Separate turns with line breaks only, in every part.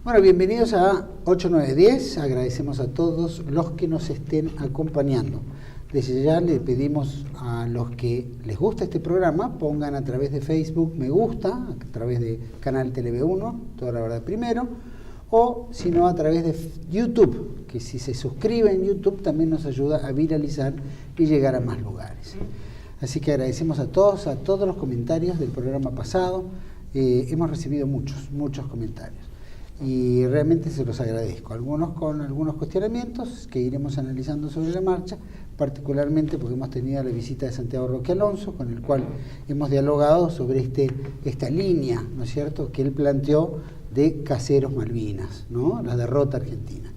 Bueno, bienvenidos a 8910. Agradecemos a todos los que nos estén acompañando. Desde ya le pedimos a los que les gusta este programa, pongan a través de Facebook me gusta, a través de Canal TV1, Toda la Verdad Primero, o si no a través de YouTube, que si se suscribe en YouTube también nos ayuda a viralizar y llegar a más lugares. Así que agradecemos a todos los comentarios del programa pasado. Hemos recibido muchos comentarios y realmente se los agradezco, algunos con algunos cuestionamientos que iremos analizando sobre la marcha, particularmente porque hemos tenido la visita de Santiago Roque Alonso, con el cual hemos dialogado sobre esta línea, ¿no es cierto?, que él planteó de Caseros Malvinas, ¿no?, la derrota argentina.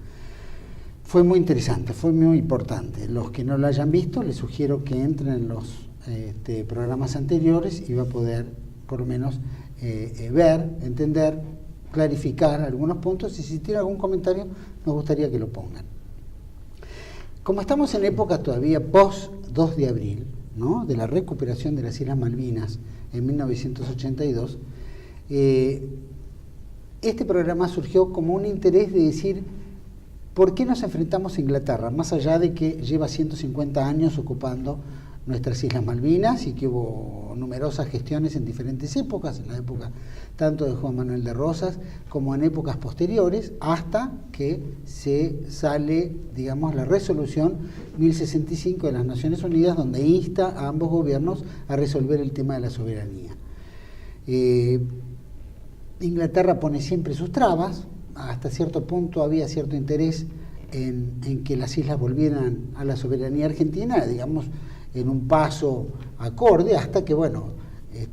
Fue muy interesante, fue muy importante. Los que no lo hayan visto, les sugiero que entren en los programas anteriores y va a poder por lo menos ver, entender, clarificar algunos puntos, y si tiene algún comentario nos gustaría que lo pongan. Como estamos en época todavía post 2 de abril, ¿no?, de la recuperación de las Islas Malvinas en 1982, este programa surgió como un interés de decir ¿por qué nos enfrentamos a Inglaterra? Más allá de que lleva 150 años ocupando nuestras Islas Malvinas y que hubo numerosas gestiones en diferentes épocas, en la época tanto de Juan Manuel de Rosas como en épocas posteriores, hasta que se sale, digamos, la resolución 1065 de las Naciones Unidas, donde insta a ambos gobiernos a resolver el tema de la soberanía. Inglaterra pone siempre sus trabas, hasta cierto punto había cierto interés en que las islas volvieran a la soberanía argentina, digamos, en un paso acorde, hasta que, bueno,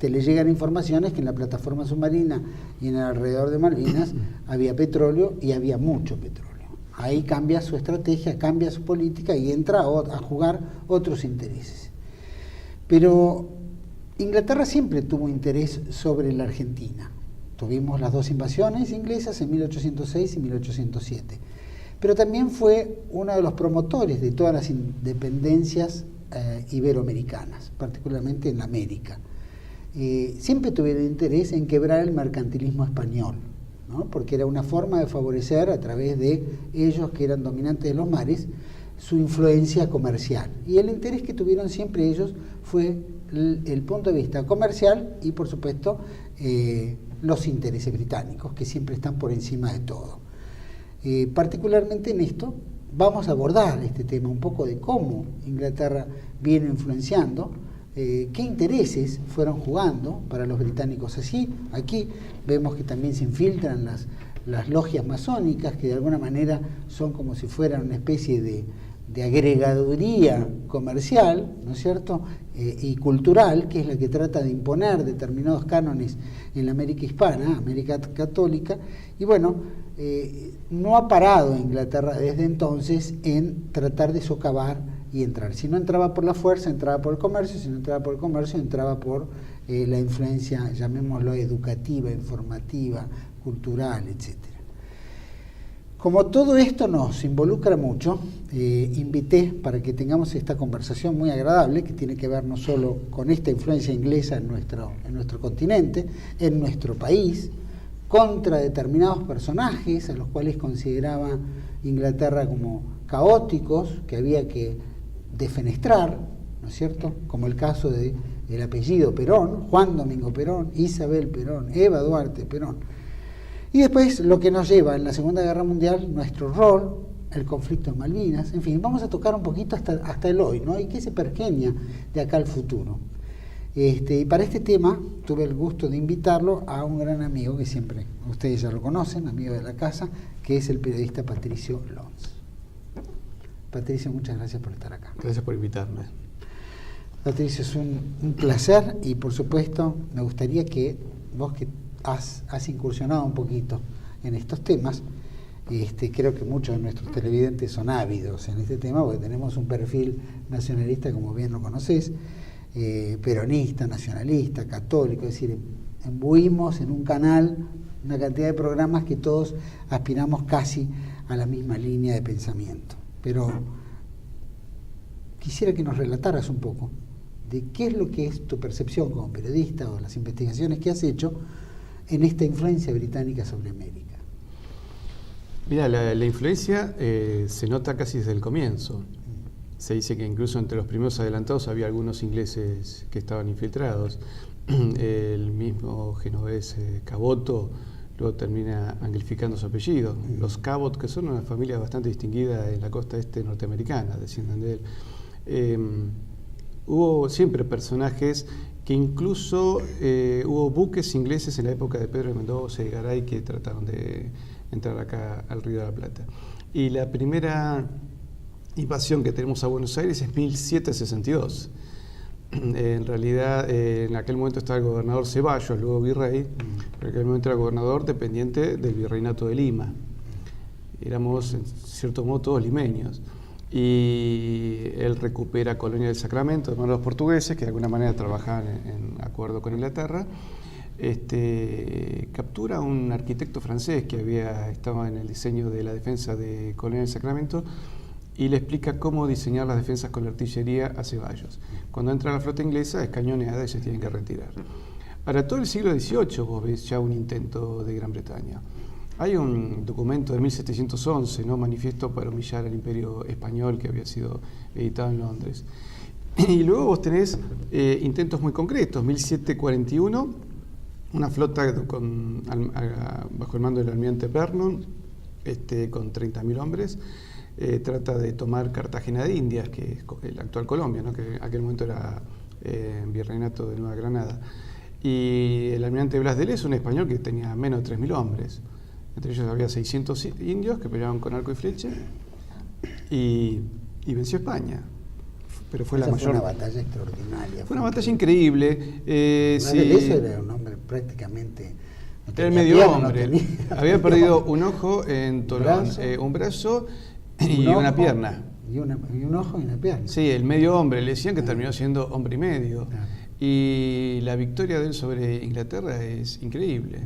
le llegan informaciones que en la plataforma submarina y en el alrededor de Malvinas había petróleo, y había mucho petróleo. Ahí cambia su estrategia, cambia su política y entra a jugar otros intereses. Pero Inglaterra siempre tuvo interés sobre la Argentina. Tuvimos las 2 invasiones inglesas en 1806 y 1807. Pero también fue uno de los promotores de todas las independencias iberoamericanas, particularmente en América. Siempre tuvieron interés en quebrar el mercantilismo español, ¿no?, porque era una forma de favorecer, a través de ellos que eran dominantes de los mares, su influencia comercial. Y el interés que tuvieron siempre ellos fue el punto de vista comercial y, por supuesto, los intereses británicos, que siempre están por encima de todo. Particularmente en esto vamos a abordar este tema, un poco de cómo Inglaterra viene influenciando, qué intereses fueron jugando para los británicos así. Aquí vemos que también se infiltran las logias masónicas, que de alguna manera son como si fueran una especie de agregaduría comercial, ¿no es cierto?, y cultural, que es la que trata de imponer determinados cánones en la América hispana, América católica, y bueno, no ha parado Inglaterra desde entonces en tratar de socavar y entrar. Si no entraba por la fuerza, entraba por el comercio; si no entraba por el comercio, entraba por la influencia, llamémoslo, educativa, informativa, cultural, etcétera. Como todo esto nos involucra mucho, invité para que tengamos esta conversación muy agradable, que tiene que ver no solo con esta influencia inglesa en nuestro continente, en nuestro país, contra determinados personajes a los cuales consideraba Inglaterra como caóticos, que había que defenestrar, ¿no es cierto?, como el caso del apellido Perón, Juan Domingo Perón, Isabel Perón, Eva Duarte Perón. Y después lo que nos lleva en la Segunda Guerra Mundial, nuestro rol, el conflicto en Malvinas, en fin, vamos a tocar un poquito hasta el hoy, ¿no?, y qué se pergeña de acá al futuro. Y para este tema tuve el gusto de invitarlo a un gran amigo que siempre ustedes ya lo conocen, amigo de la casa, que es el periodista Patricio Lons. Patricio, muchas gracias por estar acá.
Gracias por invitarme.
Patricio, es un placer, y por supuesto me gustaría que vos, que has incursionado un poquito en estos temas, creo que muchos de nuestros televidentes son ávidos en este tema, porque tenemos un perfil nacionalista, como bien lo conocés, peronista, nacionalista, católico, es decir, embuimos en un canal una cantidad de programas que todos aspiramos casi a la misma línea de pensamiento. Pero quisiera que nos relataras un poco de qué es lo que es tu percepción como periodista, o las investigaciones que has hecho en esta influencia británica sobre América.
Mira, la influencia se nota casi desde el comienzo. Se dice que incluso entre los primeros adelantados había algunos ingleses que estaban infiltrados. El mismo genovés Caboto luego termina anglificando su apellido. Los Cabot, que son una familia bastante distinguida en la costa este norteamericana, descienden de él. Hubo siempre personajes que incluso hubo buques ingleses en la época de Pedro de Mendoza y Garay que trataron de entrar acá al Río de la Plata. Y la primera invasión que tenemos a Buenos Aires es 1762. En realidad, en aquel momento estaba el gobernador Ceballos, luego virrey, pero en aquel momento era gobernador dependiente del virreinato de Lima. Éramos, en cierto modo, todos limeños. Y él recupera Colonia del Sacramento, de mano de los portugueses, que de alguna manera trabajaban en acuerdo con Inglaterra. Captura a un arquitecto francés que había estado en el diseño de la defensa de Colonia del Sacramento y le explica cómo diseñar las defensas con la artillería a Ceballos. Cuando entra la flota inglesa es cañoneada y se tienen que retirar. Para todo el siglo XVIII vos ves ya un intento de Gran Bretaña. Hay un documento de 1711, ¿no? Manifiesto para humillar al Imperio Español, que había sido editado en Londres. Y luego vos tenés intentos muy concretos. 1741, una flota bajo el mando del almirante Vernon, con 30.000 hombres, trata de tomar Cartagena de Indias, que es la actual Colombia, ¿no? Que en aquel momento era virreinato de Nueva Granada. Y el almirante Blas de Lezo, un español que tenía menos de 3.000 hombres. Entre ellos había 600 indios que peleaban con arco y flecha y venció a España. Pero fue la mayor.
Fue una batalla extraordinaria.
Fue una batalla increíble.
Blas de Lezo era un hombre prácticamente.
Era el medio hombre. Había perdido un ojo en Tolón, un brazo y una pierna.
Y un ojo y una pierna.
Sí, el medio hombre. Le decían que terminó siendo hombre y medio. Y la victoria de él sobre Inglaterra es increíble.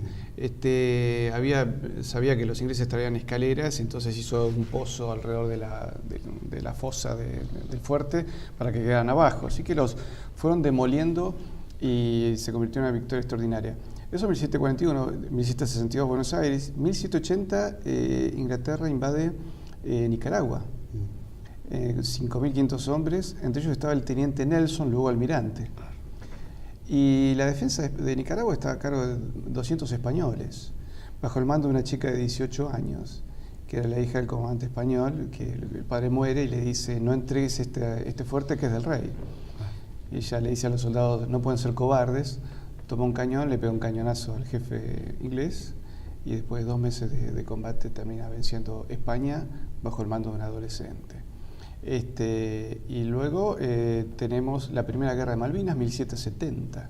Sabía que los ingleses traían escaleras, entonces hizo un pozo alrededor de la fosa del fuerte para que quedaran abajo. Así que los fueron demoliendo y se convirtió en una victoria extraordinaria. Eso en 1741, 1762 Buenos Aires, 1780 Inglaterra invade Nicaragua. 5.500 hombres, entre ellos estaba el teniente Nelson, luego almirante. Y la defensa de Nicaragua estaba a cargo de 200 españoles, bajo el mando de una chica de 18 años, que era la hija del comandante español, que el padre muere y le dice, no entregues este fuerte que es del rey. Y ella le dice a los soldados, no pueden ser cobardes, toma un cañón, le pega un cañonazo al jefe inglés, y después de 2 meses de combate termina venciendo España bajo el mando de un adolescente. Y luego tenemos la Primera Guerra de Malvinas, 1770.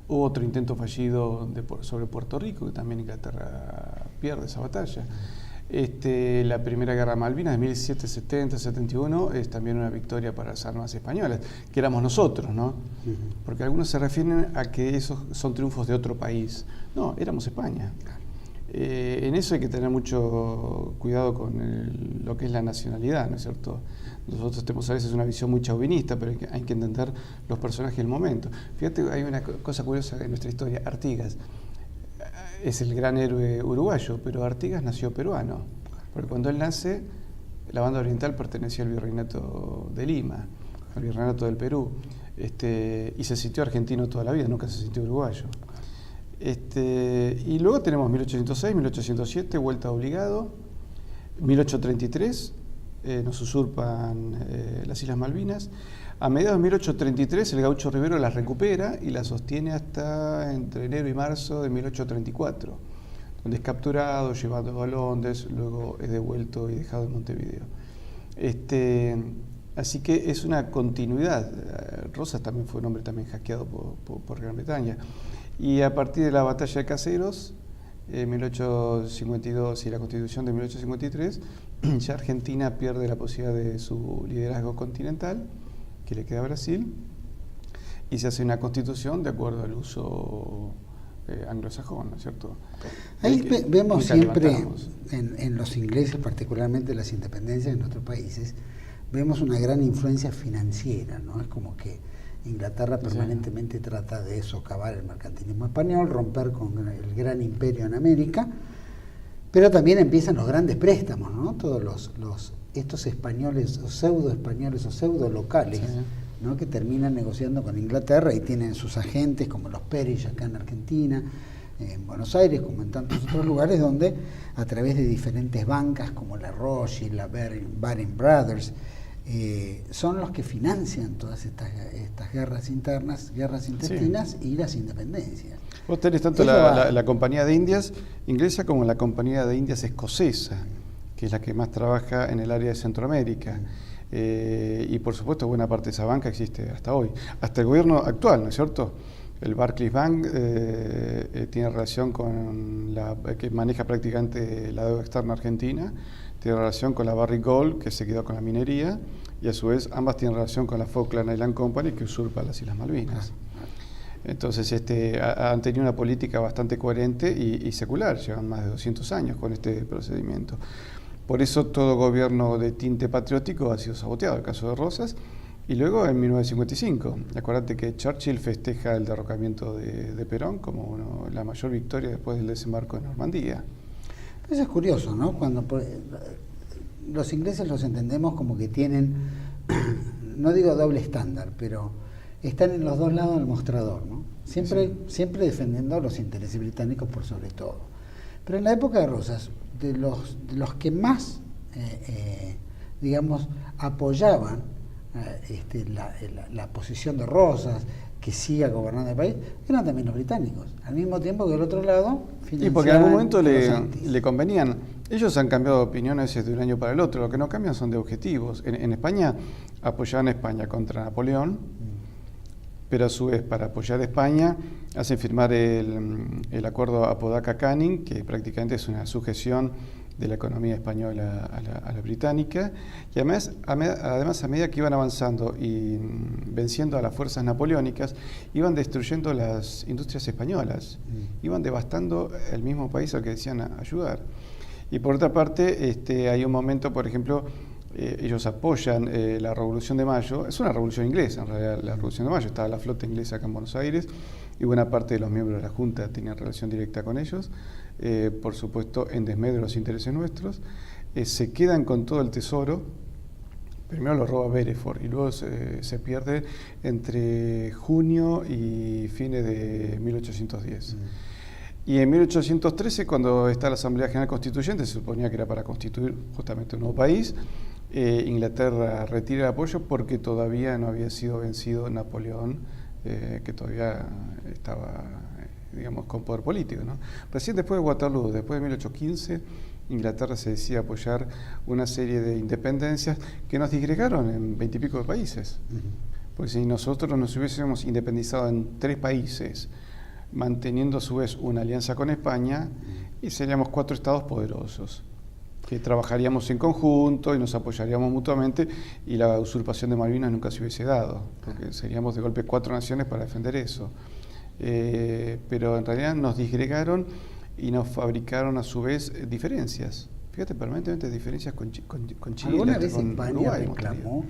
Hubo otro intento fallido sobre Puerto Rico, que también Inglaterra pierde esa batalla. La Primera Guerra de Malvinas de 1770-71 es también una victoria para las armas españolas, que éramos nosotros, ¿no? Porque algunos se refieren a que esos son triunfos de otro país. No, éramos España. En eso hay que tener mucho cuidado con lo que es la nacionalidad, ¿no es cierto? Nosotros tenemos a veces una visión muy chauvinista, pero hay que entender los personajes del momento. Fíjate, hay una cosa curiosa en nuestra historia. Artigas es el gran héroe uruguayo, pero Artigas nació peruano, porque cuando él nace, la banda oriental pertenecía al virreinato de Lima, al virreinato del Perú, y se sintió argentino toda la vida, nunca se sintió uruguayo. Y luego tenemos 1806, 1807, vuelta obligado, 1833, nos usurpan las Islas Malvinas. A mediados de 1833 el gaucho Rivero las recupera y las sostiene hasta entre enero y marzo de 1834, donde es capturado, llevado a Londres, luego es devuelto y dejado en Montevideo. Así que es una continuidad. Rosas también fue un hombre también hackeado por Gran Bretaña. Y a partir de la batalla de Caseros, 1852 y la Constitución de 1853, ya Argentina pierde la posibilidad de su liderazgo continental, que le queda a Brasil, y se hace una constitución de acuerdo al uso anglosajón, ¿no es cierto?
Ahí vemos siempre en los ingleses, particularmente las independencias de nuestros países, vemos una gran influencia financiera, ¿no? Es como que Inglaterra permanentemente trata de socavar el mercantilismo español, romper con el gran imperio en América, Pero también empiezan los grandes préstamos, ¿no? Todos estos españoles o pseudo españoles o pseudo locales, sí, ¿no? Que terminan negociando con Inglaterra y tienen sus agentes como los Perich acá en Argentina, en Buenos Aires, como en tantos otros lugares, donde a través de diferentes bancas como la Rothschild, la Baring Brothers, son los que financian todas estas guerras internas, guerras intestinas, sí, y las independencias.
Vos tenés tanto la Compañía de Indias inglesa como la Compañía de Indias escocesa, que es la que más trabaja en el área de Centroamérica. Y por supuesto buena parte de esa banca existe hasta hoy, hasta el gobierno actual, ¿no es cierto? El Barclays Bank tiene relación con que maneja prácticamente la deuda externa argentina, tiene relación con la Barrick Gold, que se quedó con la minería, y a su vez ambas tienen relación con la Falkland Island Company, que usurpa las Islas Malvinas. Entonces han tenido una política bastante coherente y secular, llevan más de 200 años con este procedimiento. Por eso todo gobierno de tinte patriótico ha sido saboteado, el caso de Rosas. Y luego en 1955, acuérdate que Churchill festeja el derrocamiento de Perón como la mayor victoria después del desembarco de Normandía.
Eso es curioso, ¿no? Cuando los ingleses los entendemos como que tienen, no digo doble estándar, pero están en los dos lados del mostrador, ¿no? Siempre defendiendo los intereses británicos por sobre todo. Pero en la época de Rosas, de los que más, digamos, apoyaban la posición de Rosas, que siga gobernando el país, eran también los británicos, al mismo tiempo que del otro lado
y porque en algún momento le convenían. Ellos han cambiado de opiniones de un año para el otro, lo que no cambian son de objetivos. En España apoyaban a España contra Napoleón, pero a su vez para apoyar a España hacen firmar el acuerdo Apodaca-Canning, que prácticamente es una sujeción de la economía española a la británica, y además a medida que iban avanzando y venciendo a las fuerzas napoleónicas, iban destruyendo las industrias españolas, iban devastando el mismo país al que decían ayudar. Y por otra parte, hay un momento, por ejemplo, ellos apoyan la Revolución de Mayo, es una revolución inglesa en realidad la Revolución de Mayo, estaba la flota inglesa acá en Buenos Aires y buena parte de los miembros de la Junta tenían relación directa con ellos, por supuesto en desmedro de los intereses nuestros, se quedan con todo el tesoro, primero lo roba Beresford y luego se pierde entre junio y fines de 1810. Y en 1813, cuando está la Asamblea General Constituyente, se suponía que era para constituir justamente un nuevo país, Inglaterra retira el apoyo porque todavía no había sido vencido Napoleón, que todavía estaba, digamos, con poder político, ¿no? Recién después de Waterloo, después de 1815, Inglaterra se decide apoyar una serie de independencias que nos disgregaron en 20 y pico de países. Porque si nosotros nos hubiésemos independizado en 3 países, manteniendo a su vez una alianza con España, y seríamos 4 estados poderosos, que trabajaríamos en conjunto y nos apoyaríamos mutuamente, y la usurpación de Malvinas nunca se hubiese dado, porque seríamos de golpe 4 naciones para defender eso. Pero en realidad nos disgregaron y nos fabricaron a su vez diferencias. Fíjate, permanentemente diferencias con Chile.
¿Alguna vez
con
España
Uruguay
reclamó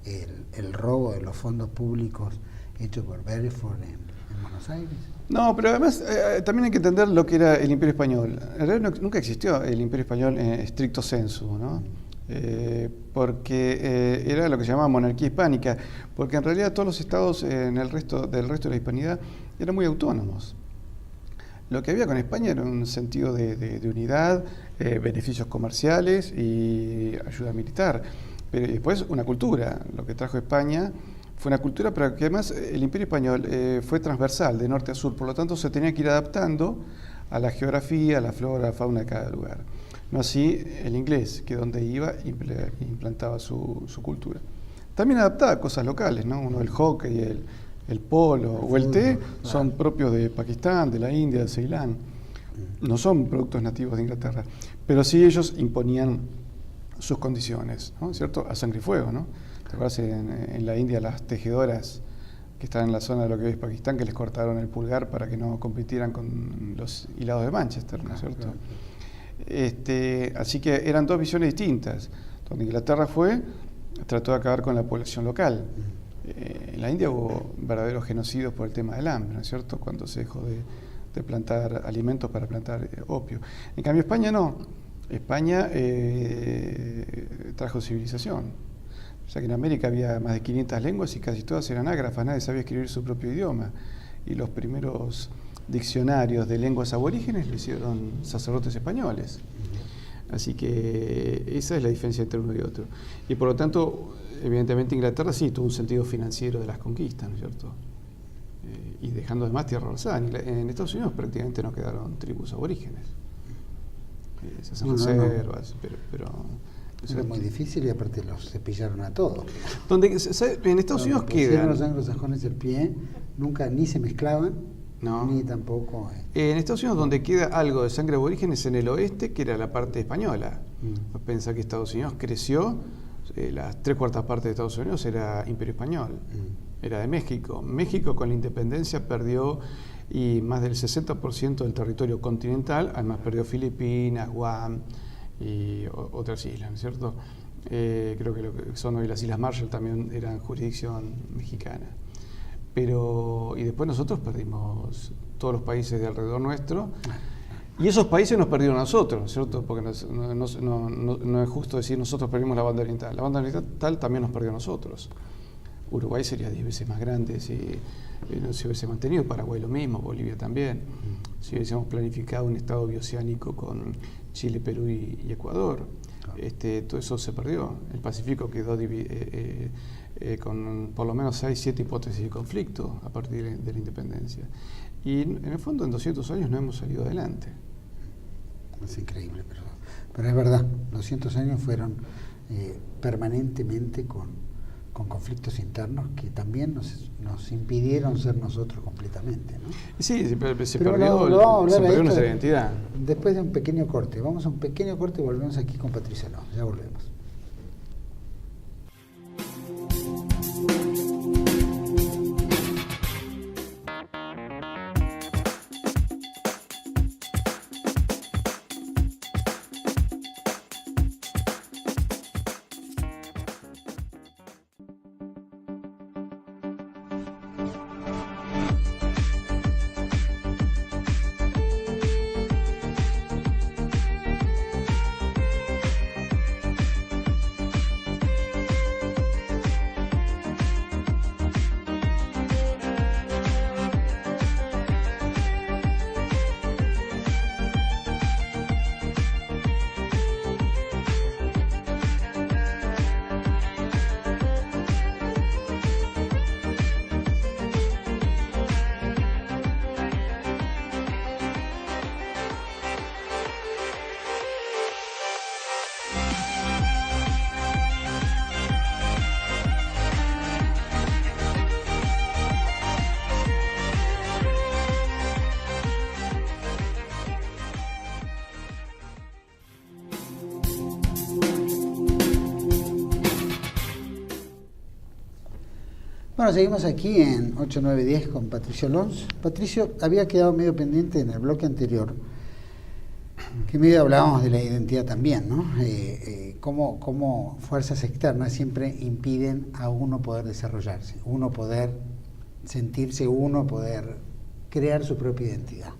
el robo de los fondos públicos hecho por Beresford en Buenos Aires?
No, pero además también hay que entender lo que era el Imperio Español. En realidad nunca existió el Imperio Español en estricto sensu, ¿no? Porque era lo que se llamaba monarquía hispánica, porque en realidad todos los estados del resto de la hispanidad eran muy autónomos. Lo que había con España era un sentido de unidad, beneficios comerciales y ayuda militar. Pero después una cultura, lo que trajo España fue una cultura, pero que además el Imperio Español fue transversal, de norte a sur, por lo tanto se tenía que ir adaptando a la geografía, a la flora, a la fauna de cada lugar. No así el inglés, que donde iba implantaba su cultura. También adaptaba cosas locales, ¿no? Uno el hockey, el polo o el té son propios de Pakistán, de la India, de Ceilán. No son productos nativos de Inglaterra, pero sí ellos imponían sus condiciones, ¿no? ¿Cierto? A sangre y fuego, ¿no? ¿Te acuerdas en la India las tejedoras que están en la zona de lo que hoy es Pakistán, que les cortaron el pulgar para que no compitieran con los hilados de Manchester, ¿no es cierto? Así que eran 2 visiones distintas. Donde Inglaterra trató de acabar con la población local. En la India hubo verdaderos genocidios por el tema del hambre, ¿no es cierto? Cuando se dejó de plantar alimentos para plantar opio. En cambio España no. España trajo civilización. O sea que en América había más de 500 lenguas y casi todas eran ágrafas, nadie sabía escribir su propio idioma. Y los primeros diccionarios de lenguas aborígenes lo hicieron sacerdotes españoles. Así que esa es la diferencia entre uno y otro. Y por lo tanto, evidentemente Inglaterra sí tuvo un sentido financiero de las conquistas, ¿no es cierto? Y dejando además tierra rosada. En Estados Unidos prácticamente no quedaron tribus aborígenes. Se hacen reservas, pero
era muy difícil y aparte los cepillaron a todos.
En Estados Unidos quedan.
Los anglosajones el pie, nunca ni se mezclaban,
no.
Ni tampoco.
En Estados Unidos, donde queda algo de sangre aborigen es en el oeste, que era la parte española. Pensá que Estados Unidos creció, las 3/4 partes de Estados Unidos era Imperio Español, era de México. México con la independencia perdió y más del 60% del territorio continental, además perdió Filipinas, Guam y otras islas, ¿no es cierto? Creo que lo que son hoy las Islas Marshall también eran jurisdicción mexicana. Y después nosotros perdimos todos los países de alrededor nuestro, y esos países nos perdieron a nosotros, ¿cierto? Porque no es justo decir nosotros perdimos la banda oriental. La banda oriental también nos perdió a nosotros. Uruguay sería 10 veces más grande si no se hubiese mantenido, Paraguay lo mismo, Bolivia también. Si hubiésemos planificado un estado bioceánico con Chile, Perú y Ecuador, todo eso se perdió. El Pacífico quedó con por lo menos 6, 7 hipótesis de conflicto a partir de la independencia. Y en el fondo en 200 años no hemos salido adelante.
Es increíble, pero es verdad, 200 años fueron permanentemente con conflictos internos que también nos impidieron ser nosotros completamente, ¿no?
Sí, se perdió nuestra identidad.
Después de un pequeño corte, vamos a un pequeño corte y volvemos aquí con Patricia Alonso. Ya volvemos. Bueno, seguimos aquí en 8910 con Patricio Alonso. Patricio, había quedado medio pendiente en el bloque anterior, que medio hablábamos de la identidad también, ¿no? Cómo fuerzas externas siempre impiden a uno poder desarrollarse, uno poder sentirse uno, poder crear su propia identidad.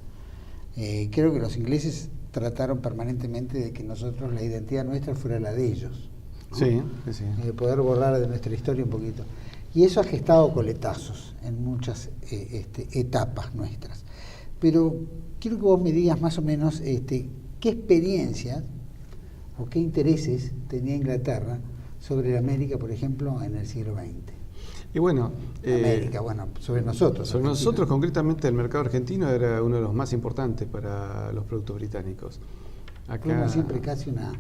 Creo que los ingleses trataron permanentemente de que nosotros, la identidad nuestra fuera la de ellos, ¿no?
Sí.
Poder borrar de nuestra historia un poquito. Y eso ha gestado coletazos en muchas etapas nuestras. Pero quiero que vos me digas más o menos qué experiencias o qué intereses tenía Inglaterra sobre América, por ejemplo, en el siglo XX.
Y bueno,
América, sobre nosotros.
Sobre nosotros, concretamente, el mercado argentino era uno de los más importantes para los productos británicos.
Acá fuimos siempre casi una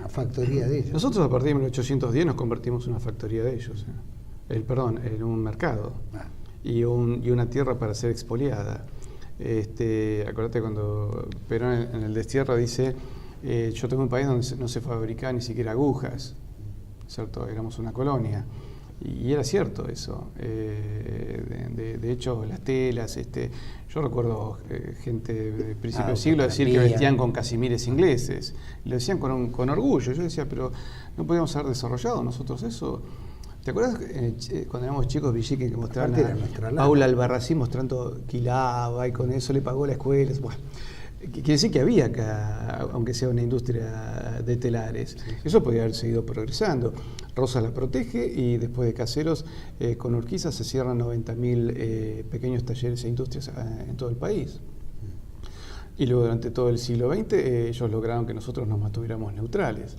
factoría de ellos.
Nosotros a partir de 1810 nos convertimos en una factoría de ellos. En un mercado y una tierra para ser expoliada. Acordate cuando Perón en el destierro dice, yo tengo un país donde no se fabricaban ni siquiera agujas, ¿cierto? Éramos una colonia. Y era cierto eso. De hecho, las telas, yo recuerdo gente de principio del siglo decir que vestían con casimires ingleses. Lo decían con orgullo. Yo decía, pero no podíamos haber desarrollado nosotros eso. ¿Te acuerdas cuando éramos chicos, Villique, que mostraban
a
Paula Albarracín mostrando Quilaba y con eso le pagó la escuela? Bueno, quiere decir que había acá, aunque sea una industria de telares. Sí. Eso podría haber seguido progresando. Rosa la protege y después de Caseros, con Urquiza se cierran 90.000 pequeños talleres e industrias en todo el país. Y luego durante todo el siglo XX ellos lograron que nosotros nos mantuviéramos neutrales.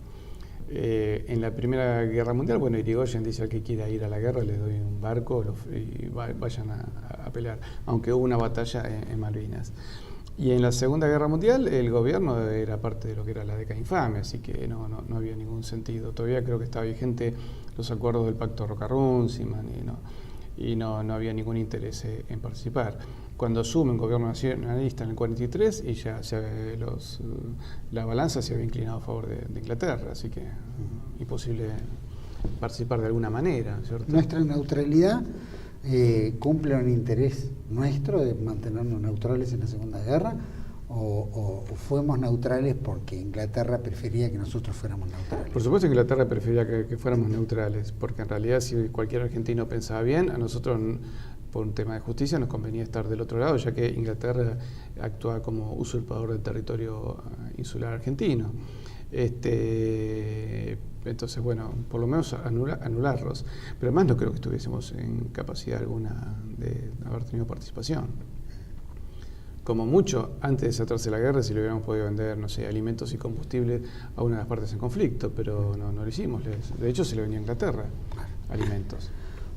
En la Primera Guerra Mundial, bueno, Irigoyen dice: al que quiera ir a la guerra le doy un barco y vayan a pelear, aunque hubo una batalla en Malvinas. Y en la Segunda Guerra Mundial el gobierno era parte de lo que era la década infame, así que no había ningún sentido. Todavía creo que estaba vigente los acuerdos del Pacto Roca-Runciman y no había ningún interés en participar. Cuando asume un gobierno nacionalista en el 43 y ya la balanza se había inclinado a favor de Inglaterra, así que imposible participar de alguna manera, ¿cierto?
Nuestra neutralidad cumple un interés nuestro de mantenernos neutrales en la Segunda Guerra, o fuimos neutrales porque Inglaterra prefería que nosotros fuéramos neutrales.
Por supuesto que Inglaterra prefería que fuéramos neutrales, porque en realidad si cualquier argentino pensaba bien, a nosotros por un tema de justicia nos convenía estar del otro lado, ya que Inglaterra actúa como usurpador del territorio insular argentino. Entonces, bueno, por lo menos anularlos. Pero además no creo que estuviésemos en capacidad alguna de haber tenido participación. Como mucho, antes de desatarse la guerra, si le hubiéramos podido vender, no sé, alimentos y combustible a una de las partes en conflicto, pero no lo hicimos. De hecho, se le venía a Inglaterra alimentos.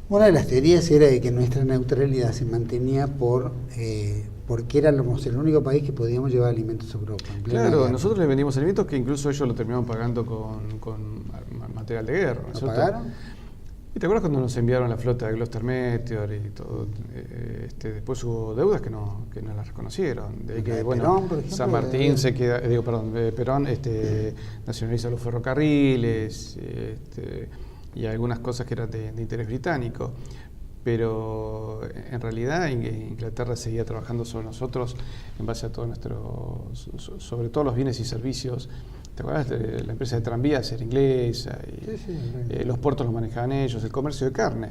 Una de las teorías era de que nuestra neutralidad se mantenía porque éramos el único país que podíamos llevar alimentos a Europa.
Claro, nosotros les vendimos alimentos que incluso ellos lo terminaron pagando con material de guerra. ¿No
pagaron?
¿Y te acuerdas cuando nos enviaron la flota de Gloster Meteor y todo? Después hubo deudas que no las reconocieron. De ahí que, bueno,
Perón, por ejemplo,
San Martín se queda, Perón nacionaliza los ferrocarriles, y algunas cosas que eran de interés británico, pero en realidad Inglaterra seguía trabajando sobre nosotros en base a sobre todos los bienes y servicios. ¿Te acuerdas? La empresa de tranvías era inglesa, y los puertos los manejaban ellos, el comercio de carne,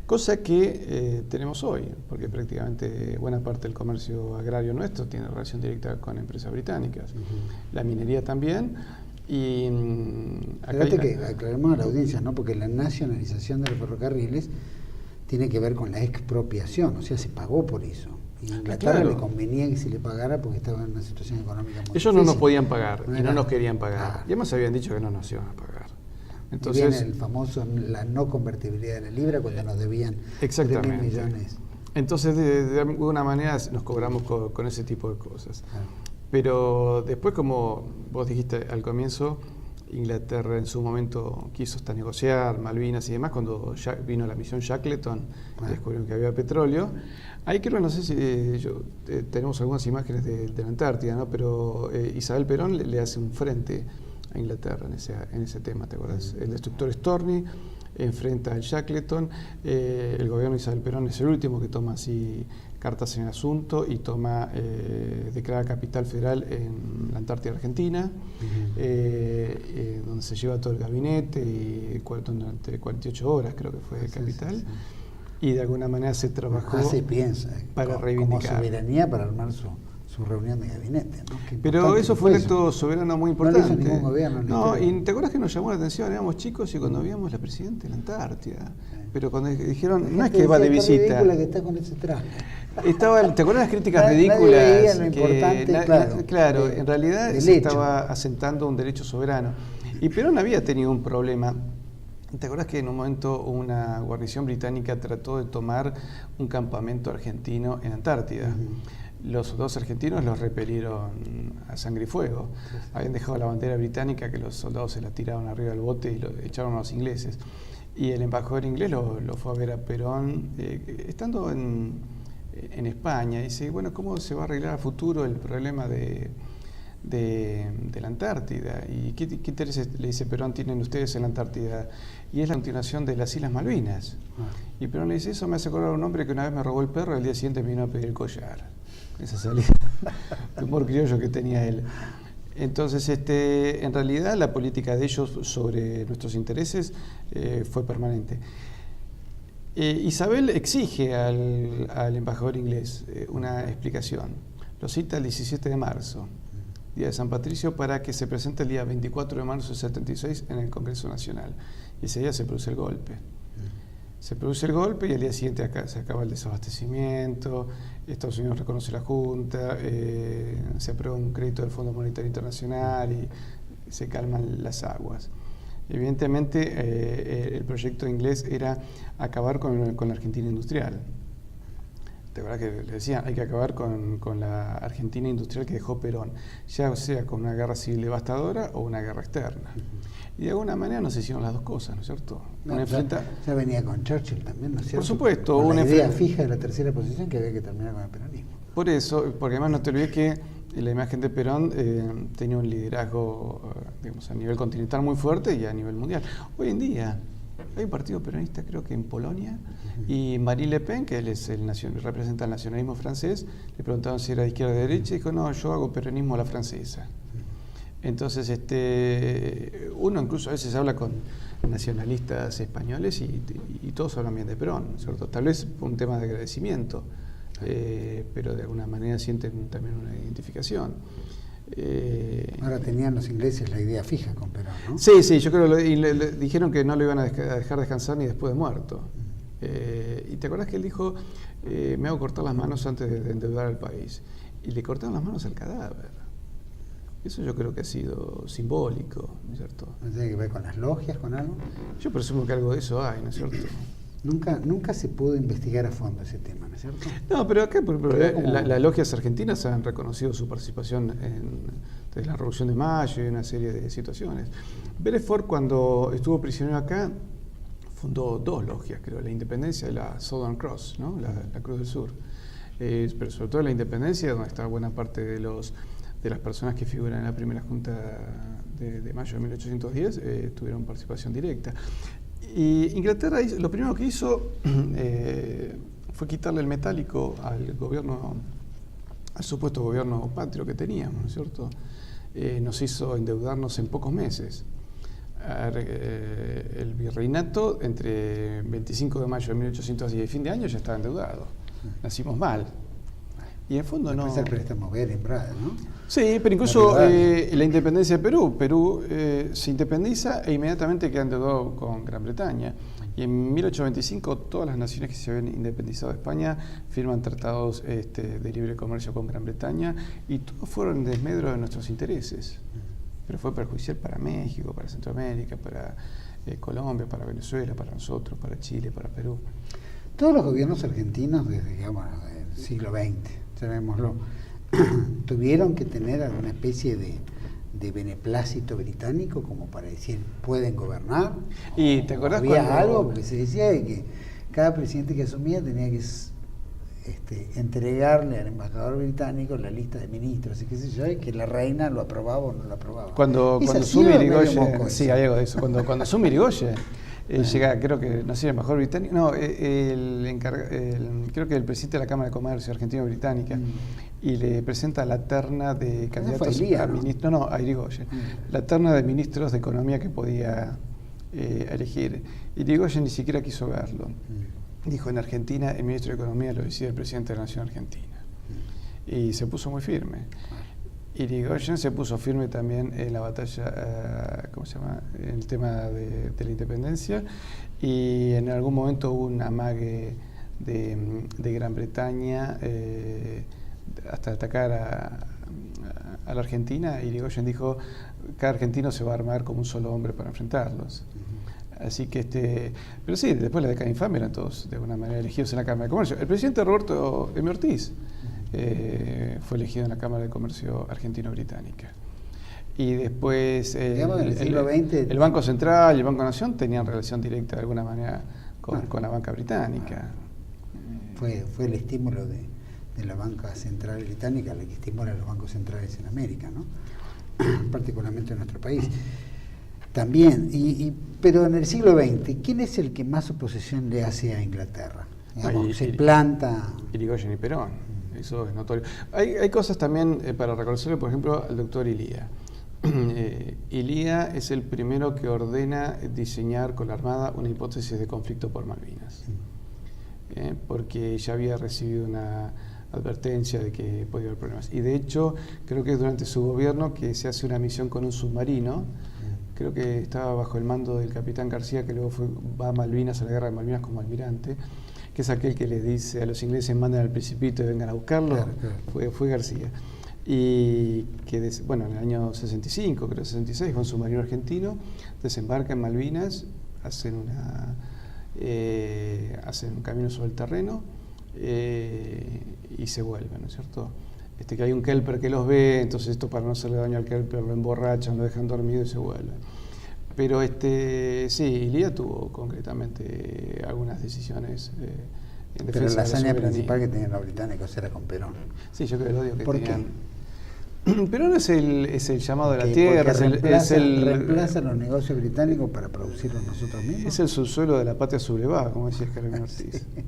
cosa que tenemos hoy, porque prácticamente buena parte del comercio agrario nuestro tiene relación directa con empresas británicas, la minería también. Y
fíjate que aclaremos a la audiencia, ¿no? Porque la nacionalización de los ferrocarriles tiene que ver con la expropiación, o sea, se pagó por eso. Y a Inglaterra le convenía que se le pagara porque estaba en una situación económica muy difícil.
Ellos no nos podían pagar y no nos querían pagar. Y además habían dicho que no nos iban a pagar.
Entonces, y viene el famoso, la no convertibilidad de la libra cuando nos debían 3.000 millones.
Entonces, de alguna manera nos cobramos con ese tipo de cosas. Pero después, como vos dijiste al comienzo, Inglaterra en su momento quiso hasta negociar Malvinas y demás. Cuando ya vino la misión Shackleton, descubrieron que había petróleo. Ahí creo, no sé si tenemos algunas imágenes de la Antártida, ¿no? Pero Isabel Perón le hace un frente a Inglaterra en ese tema, ¿te acuerdas? El destructor Storni enfrenta al Shackleton. El gobierno de Isabel Perón es el último que toma así cartas en el asunto y declara capital federal en la Antártida Argentina, donde se lleva todo el gabinete y durante 48 horas creo que fue capital. Sí. Y de alguna manera se trabajó para reivindicar.
Como soberanía para armar su reunión de gabinete, ¿no?
Pero eso fue un acto soberano muy importante.
No lo hizo ningún gobierno.
No, y te acuerdas que nos llamó la atención, éramos chicos y cuando vimos la presidenta de la Antártida, pero cuando dijeron, no es que va de visita.
Ridícula que está con ese traje.
¿Te acuerdas las críticas ridículas?
Lo importante,
claro, en realidad se estaba asentando un derecho soberano. Y Perón había tenido un problema. ¿Te acuerdas que en un momento una guarnición británica trató de tomar un campamento argentino en Antártida? Los soldados argentinos los repelieron a sangre y fuego. Habían dejado la bandera británica, que los soldados se la tiraron arriba del bote y lo echaron a los ingleses. Y el embajador inglés lo fue a ver a Perón, estando en España, y dice, bueno, ¿cómo se va a arreglar a futuro el problema de la Antártida? ¿Y qué intereses, le dice Perón, tienen ustedes en la Antártida? Y es la continuación de las Islas Malvinas. Y Perón le dice, eso me hace acordar a un hombre que una vez me robó el perro y al día siguiente me vino a pedir el collar. Esa salida de humor criollo que tenía él. Entonces, en realidad la política de ellos sobre nuestros intereses fue permanente. Isabel exige al embajador inglés una explicación. Lo cita el 17 de marzo, Día de San Patricio, para que se presente el día 24 de marzo del 76 en el Congreso Nacional. Y ese día se produce el golpe. Se produce el golpe y al día siguiente acá se acaba el desabastecimiento, Estados Unidos reconoce la Junta, se aprueba un crédito del Fondo Monetario Internacional y se calman las aguas. Evidentemente, el proyecto inglés era acabar con la Argentina industrial. De verdad que le decían, hay que acabar con la Argentina industrial que dejó Perón, ya sea con una guerra civil devastadora o una guerra externa. Y de alguna manera nos hicieron las dos cosas, ¿no es cierto?
No, ya venía con Churchill también, ¿no es cierto?
Por supuesto.
Con la idea fija de la tercera posición que había que terminar con el peronismo.
Por eso, porque además no te olvides que la imagen de Perón tenía un liderazgo, digamos, a nivel continental muy fuerte y a nivel mundial. Hoy en día hay un partido peronista, creo que en Polonia, y Marine Le Pen, que él es representa el nacionalismo francés, le preguntaron si era de izquierda o de derecha, y dijo, no, yo hago peronismo a la francesa. Entonces, uno incluso a veces habla con nacionalistas españoles y todos hablan bien de Perón, ¿cierto? Tal vez por un tema de agradecimiento, pero de alguna manera sienten también una identificación.
Ahora tenían los ingleses la idea fija con Perón, ¿no?
Sí, yo creo que le dijeron que no lo iban a dejar descansar ni después de muerto. Y te acuerdas que él dijo, me hago cortar las manos antes de endeudar al país. Y le cortaron las manos al cadáver. Eso yo creo que ha sido simbólico, ¿no es cierto?
¿No tiene que ver con las logias, con algo?
Yo presumo que algo de eso hay, ¿no es cierto?
Nunca se pudo investigar a fondo ese tema, ¿no es cierto?
No, pero acá las logias argentinas han reconocido su participación desde la Revolución de Mayo y una serie de situaciones. Belfort, cuando estuvo prisionero acá, fundó dos logias, creo, la Independencia y la Southern Cross, ¿no? La Cruz del Sur. Pero sobre todo la Independencia, donde está buena parte de las personas que figuran en la primera Junta de mayo de 1810 tuvieron participación directa. Y Inglaterra lo primero que hizo fue quitarle el metálico al supuesto gobierno patrio que teníamos, ¿no es cierto? Nos hizo endeudarnos en pocos meses. El virreinato entre 25 de mayo de 1810 y fin de año ya estaba endeudado. Nacimos mal. Y en fondo no.
El préstamo Brad, ¿no?
Sí, pero incluso la independencia de Perú se independiza e inmediatamente queda endeudado con Gran Bretaña. Y en 1825 todas las naciones que se habían independizado de España firman tratados de libre comercio con Gran Bretaña y todos fueron en desmedro de nuestros intereses. Pero fue perjudicial para México, para Centroamérica, para Colombia, para Venezuela, para nosotros, para Chile, para Perú.
Todos los gobiernos argentinos desde, digamos, el siglo XX, llamémoslo, tuvieron que tener alguna especie de beneplácito británico como para decir, pueden gobernar.
¿Y te acordás
había algo? Porque se decía de que cada presidente que asumía tenía que entregarle al embajador británico la lista de ministros y qué sé yo, y que la reina lo aprobaba o no lo aprobaba.
Cuando asume Irigoyen, sí, hay algo de eso. Cuando asume Irigoyen, llega, creo que, no sé, el embajador británico, no, creo que el presidente de la Cámara de Comercio argentino-británica, y le presenta la terna de candidatos a ministros, a Irigoyen, la terna de ministros de Economía que podía elegir. Irigoyen ni siquiera quiso verlo. Dijo, en Argentina el ministro de Economía lo decide el presidente de la Nación Argentina. Y se puso muy firme. Irigoyen se puso firme también en la batalla, ¿cómo se llama?, en el tema de la independencia, y en algún momento hubo un amague de Gran Bretaña hasta atacar a la Argentina. Irigoyen dijo, cada argentino se va a armar como un solo hombre para enfrentarlos. Así que pero sí, después de la década infame eran todos de alguna manera elegidos en la Cámara de Comercio. El presidente Roberto M. Ortiz fue elegido en la Cámara de Comercio argentino-británica. Y después el Banco Central y el Banco Nación tenían relación directa de alguna manera con la banca británica.
Fue el estímulo de la banca central británica la que estimula a los bancos centrales en América, ¿no? Particularmente en nuestro país. También, pero en el siglo XX, ¿quién es el que más oposición le hace a Inglaterra? Digamos, se planta...
Irigoyen y Perón, eso es notorio. Hay cosas también para reconocerle, por ejemplo, al doctor Ilía. Ilía es el primero que ordena diseñar con la Armada una hipótesis de conflicto por Malvinas, porque ya había recibido una advertencia de que podía haber problemas. Y de hecho, creo que es durante su gobierno que se hace una misión con un submarino, creo que estaba bajo el mando del capitán García, que luego va a Malvinas, a la guerra de Malvinas como almirante, que es aquel que les dice a los ingleses: manden al Principito y vengan a buscarlo. Claro. Fue García. Y que, bueno, en el año 65, creo 66, con su submarino argentino, desembarca en Malvinas, hacen un camino sobre el terreno y se vuelven, ¿no es cierto? Que hay un kelper que los ve, entonces esto, para no hacerle daño al kelper, lo emborrachan, lo dejan dormido y se vuelven. Pero sí, Ilía tuvo concretamente algunas decisiones en defensa.
Pero la
de la
hazaña
soberanía
principal que tenían los británicos era con Perón.
Sí, yo creo que el odio que
¿Por
tenían.
qué?
Pero no es el llamado de la tierra,
reemplaza los negocios británicos para producirlos nosotros mismos.
Es el subsuelo de la patria sublevada, como decía Carolina Ortiz. Sí.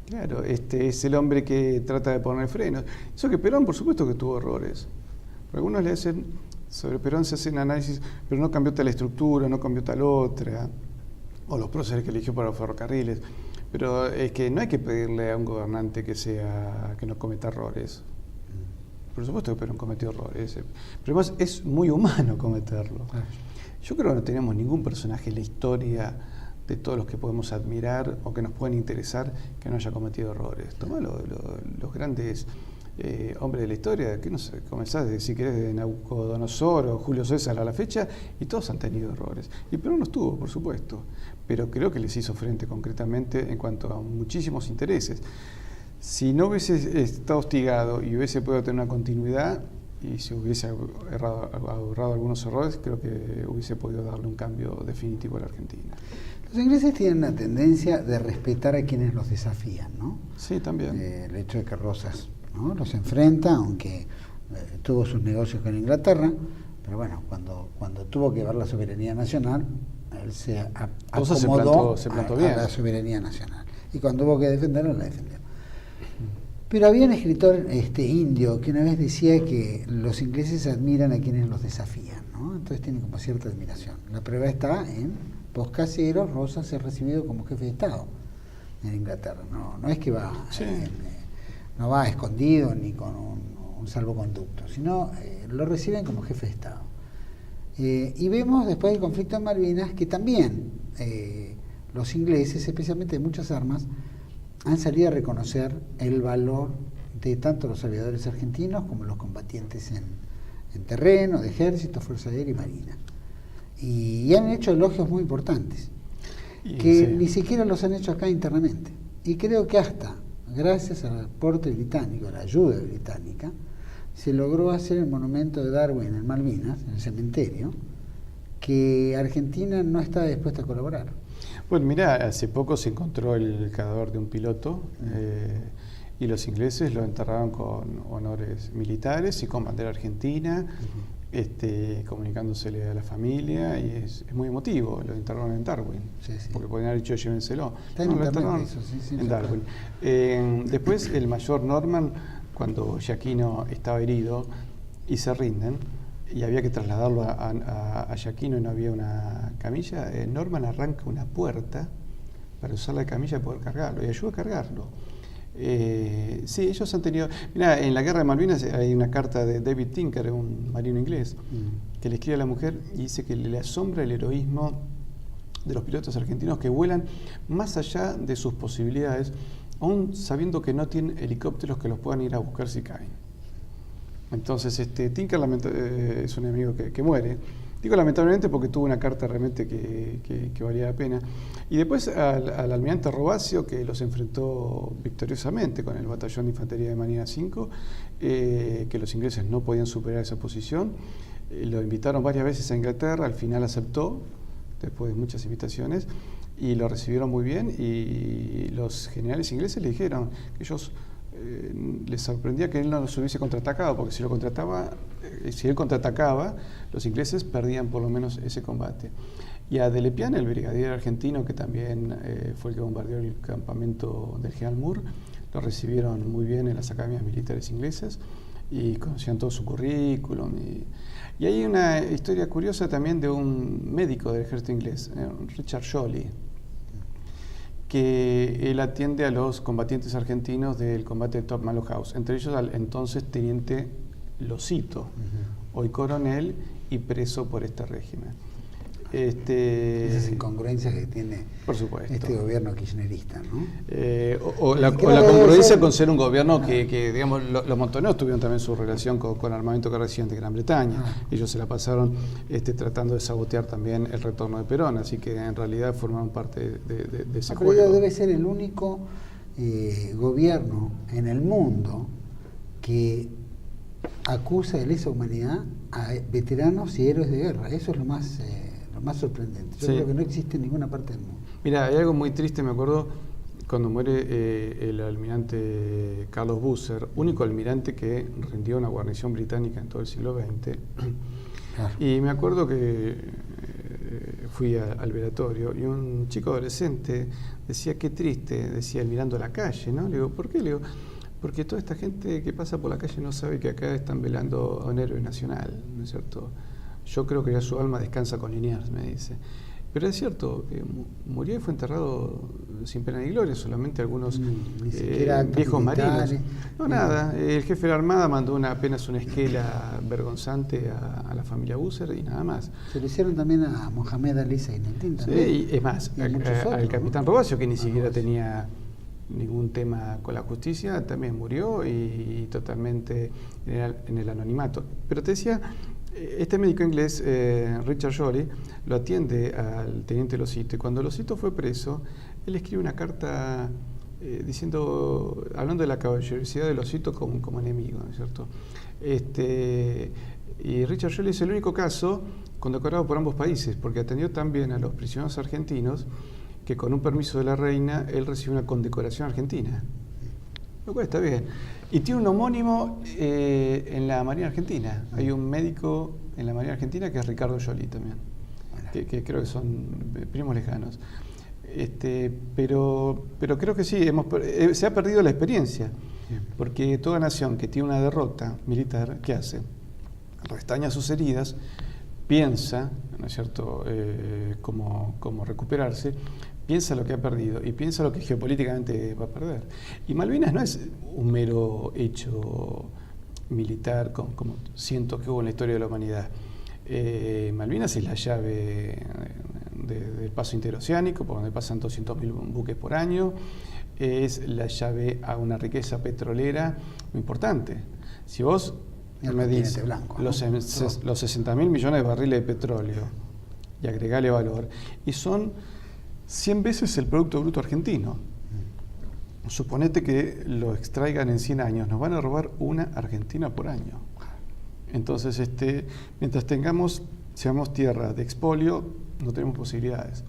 Claro, es el hombre que trata de poner frenos. Eso que Perón, por supuesto que tuvo errores. Algunos le hacen, sobre Perón se hacen análisis, pero no cambió tal estructura, no cambió tal otra, o los próceres que eligió para los ferrocarriles. Pero es que no hay que pedirle a un gobernante que no cometa errores. Por supuesto que Perón cometió errores, pero además es muy humano cometerlo. Yo creo que no tenemos ningún personaje en la historia de todos los que podemos admirar o que nos pueden interesar que no haya cometido errores. Tomá los grandes hombres de la historia, que no sé, comenzás si querés de Nabucodonosor o Julio César a la fecha, y todos han tenido errores. Y Perón los tuvo, por supuesto, pero creo que les hizo frente concretamente en cuanto a muchísimos intereses. Si no hubiese estado hostigado y hubiese podido tener una continuidad, y si hubiese ahorrado algunos errores, creo que hubiese podido darle un cambio definitivo a la Argentina.
Los ingleses tienen una tendencia de respetar a quienes los desafían, ¿no?
Sí, también.
El hecho de que Rosas, ¿no?, los enfrenta, aunque tuvo sus negocios con Inglaterra, pero bueno, cuando tuvo que ver la soberanía nacional, él se acomodó
se plantó bien
a la soberanía nacional. Y cuando hubo que defenderla, la defendió. Pero había un escritor indio que una vez decía que los ingleses admiran a quienes los desafían, ¿no? Entonces tienen como cierta admiración. La prueba está en poscasero, Rosas es recibido como jefe de Estado en Inglaterra. No es que va, sí, no va escondido ni con un salvoconducto, sino lo reciben como jefe de Estado. Y vemos después del conflicto en Malvinas que también los ingleses, especialmente de muchas armas, han salido a reconocer el valor de tanto los aviadores argentinos como los combatientes en terreno, de ejército, fuerza aérea y marina. Y han hecho elogios muy importantes, que sí, ni siquiera los han hecho acá internamente. Y creo que hasta gracias al aporte británico, a la ayuda británica, se logró hacer el monumento de Darwin en Malvinas, en el cementerio, que Argentina no está dispuesta a colaborar.
Bueno, mira, hace poco se encontró el cadáver de un piloto y los ingleses lo enterraron con honores militares y con bandera argentina, comunicándosele a la familia, y es muy emotivo. Lo enterraron en Darwin, sí, sí, porque podían haber dicho llévenselo.
Está en internet eso, sí,
en Darwin. Después el mayor Norman, cuando Giaquino estaba herido y se rinden, y había que trasladarlo a Giaquino y no había una camilla, Norman arranca una puerta para usar la camilla y poder cargarlo, y ayuda a cargarlo. Sí, ellos han tenido... Mirá, en la guerra de Malvinas hay una carta de David Tinker, un marino inglés, que le escribe a la mujer y dice que le asombra el heroísmo de los pilotos argentinos que vuelan más allá de sus posibilidades, aún sabiendo que no tienen helicópteros que los puedan ir a buscar si caen. Entonces, Tinker es un amigo que muere. Digo lamentablemente porque tuvo una carta realmente que valía la pena. Y después al almirante Robacio, que los enfrentó victoriosamente con el batallón de infantería de Marina 5, que los ingleses no podían superar esa posición. Lo invitaron varias veces a Inglaterra, al final aceptó, después de muchas invitaciones, y lo recibieron muy bien, y los generales ingleses le dijeron que ellos... les sorprendía que él no los hubiese contraatacado, porque si él contraatacaba, los ingleses perdían por lo menos ese combate. Y a Delepiane, el brigadier argentino, que también fue el que bombardeó el campamento del general Moore, lo recibieron muy bien en las academias militares inglesas, y conocían todo su currículum. Y hay una historia curiosa también de un médico del ejército inglés, Richard Jolly, que él atiende a los combatientes argentinos del combate de Top Malo House, entre ellos al entonces teniente Losito, hoy coronel y preso por este régimen.
Esas incongruencias que tiene,
por supuesto,
este gobierno kirchnerista, ¿no?
O la congruencia con ser un gobierno que digamos, los montoneros tuvieron también su relación con armamento que reciben de Gran Bretaña. Ellos se la pasaron tratando de sabotear también el retorno de Perón, así que en realidad formaron parte de ese juego.
Pero debe ser el único gobierno en el mundo que acusa de lesa humanidad a veteranos y héroes de guerra. Eso es lo más sorprendente. Yo creo que no existe en ninguna parte del mundo.
Mira, hay algo muy triste, me acuerdo cuando muere el almirante Carlos Busser, único almirante que rindió una guarnición británica en todo el siglo XX. Claro. Y me acuerdo que fui al velatorio y un chico adolescente decía, qué triste, decía él mirando la calle, ¿no? Le digo, ¿por qué? Le digo, porque toda esta gente que pasa por la calle no sabe que acá están velando a un héroe nacional, ¿no es cierto? Yo creo que ya su alma descansa con Liniers, me dice. Pero es cierto, murió y fue enterrado sin pena ni gloria, solamente algunos viejos marinos. No, nada, el jefe de la Armada mandó apenas una esquela vergonzante a la familia Busser y nada más.
Se lo hicieron también a Mohamed Ali Zainuddin también.
Sí, y es más, al capitán Robacio, que ni siquiera tenía ningún tema con la justicia, también murió y totalmente en el anonimato. Pero te decía, este médico inglés, Richard Jolly, lo atiende al teniente Losito, y cuando Losito fue preso, él escribe una carta hablando de la caballerosidad de Losito como enemigo, ¿no es cierto? Y Richard Jolly es el único caso condecorado por ambos países, porque atendió también a los prisioneros argentinos, que con un permiso de la reina, él recibe una condecoración argentina. Lo cual está bien. Y tiene un homónimo en la Marina Argentina. Hay un médico en la Marina Argentina que es Ricardo Jolly también, que creo que son primos lejanos. Pero creo que sí, se ha perdido la experiencia, porque toda nación que tiene una derrota militar, ¿qué hace? Restaña sus heridas, piensa, ¿no es cierto?, cómo recuperarse, piensa lo que ha perdido y piensa lo que geopolíticamente va a perder. Y Malvinas no es un mero hecho militar como siento que hubo en la historia de la humanidad. Malvinas es la llave del paso interoceánico, por donde pasan 200.000 buques por año, es la llave a una riqueza petrolera muy importante. Si vos me dices los 60.000 millones de barriles de petróleo y agregale valor, y son 100 veces el Producto Bruto argentino. Suponete que lo extraigan en 100 años, nos van a robar una Argentina por año. Entonces, mientras seamos tierra de expolio, no tenemos posibilidades.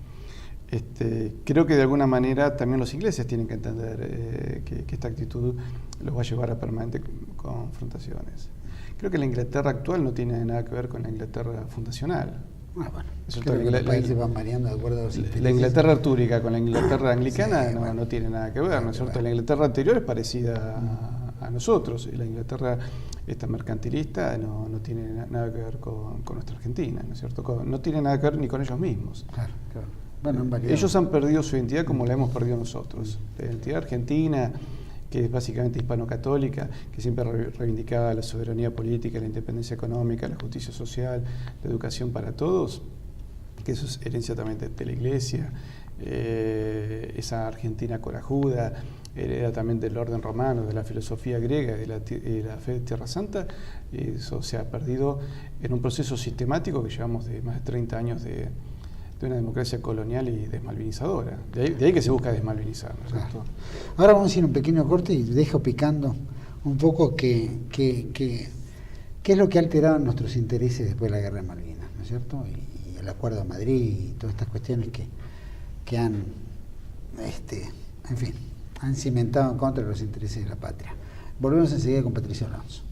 Creo que de alguna manera también los ingleses tienen que entender que esta actitud los va a llevar a permanentes confrontaciones. Creo que la Inglaterra actual no tiene nada que ver con la Inglaterra fundacional.
Los países van variando de acuerdo a los intereses.
La Inglaterra artúrica con la Inglaterra anglicana no tiene nada que ver, ¿no es cierto? La Inglaterra anterior es parecida a nosotros, y la Inglaterra esta mercantilista no tiene nada que ver con nuestra Argentina, ¿no es cierto? No tiene nada que ver ni con ellos mismos.
Claro. Bueno,
ellos han perdido su identidad como la hemos perdido nosotros. La identidad argentina, que es básicamente hispano-católica, que siempre reivindicaba la soberanía política, la independencia económica, la justicia social, la educación para todos, que eso es herencia también de la Iglesia, esa Argentina corajuda, hereda también del orden romano, de la filosofía griega y de la fe de Tierra Santa. Eso se ha perdido en un proceso sistemático que llevamos de más de 30 años de una democracia colonial y desmalvinizadora. De ahí que se busca desmalvinizar, ¿no es cierto?
Ahora vamos a ir un pequeño corte y dejo picando un poco qué es lo que ha alterado nuestros intereses después de la Guerra de Malvinas, ¿no es cierto? Y el Acuerdo de Madrid y todas estas cuestiones que han, en fin, han cimentado en contra de los intereses de la patria. Volvemos enseguida con Patricio Alonso.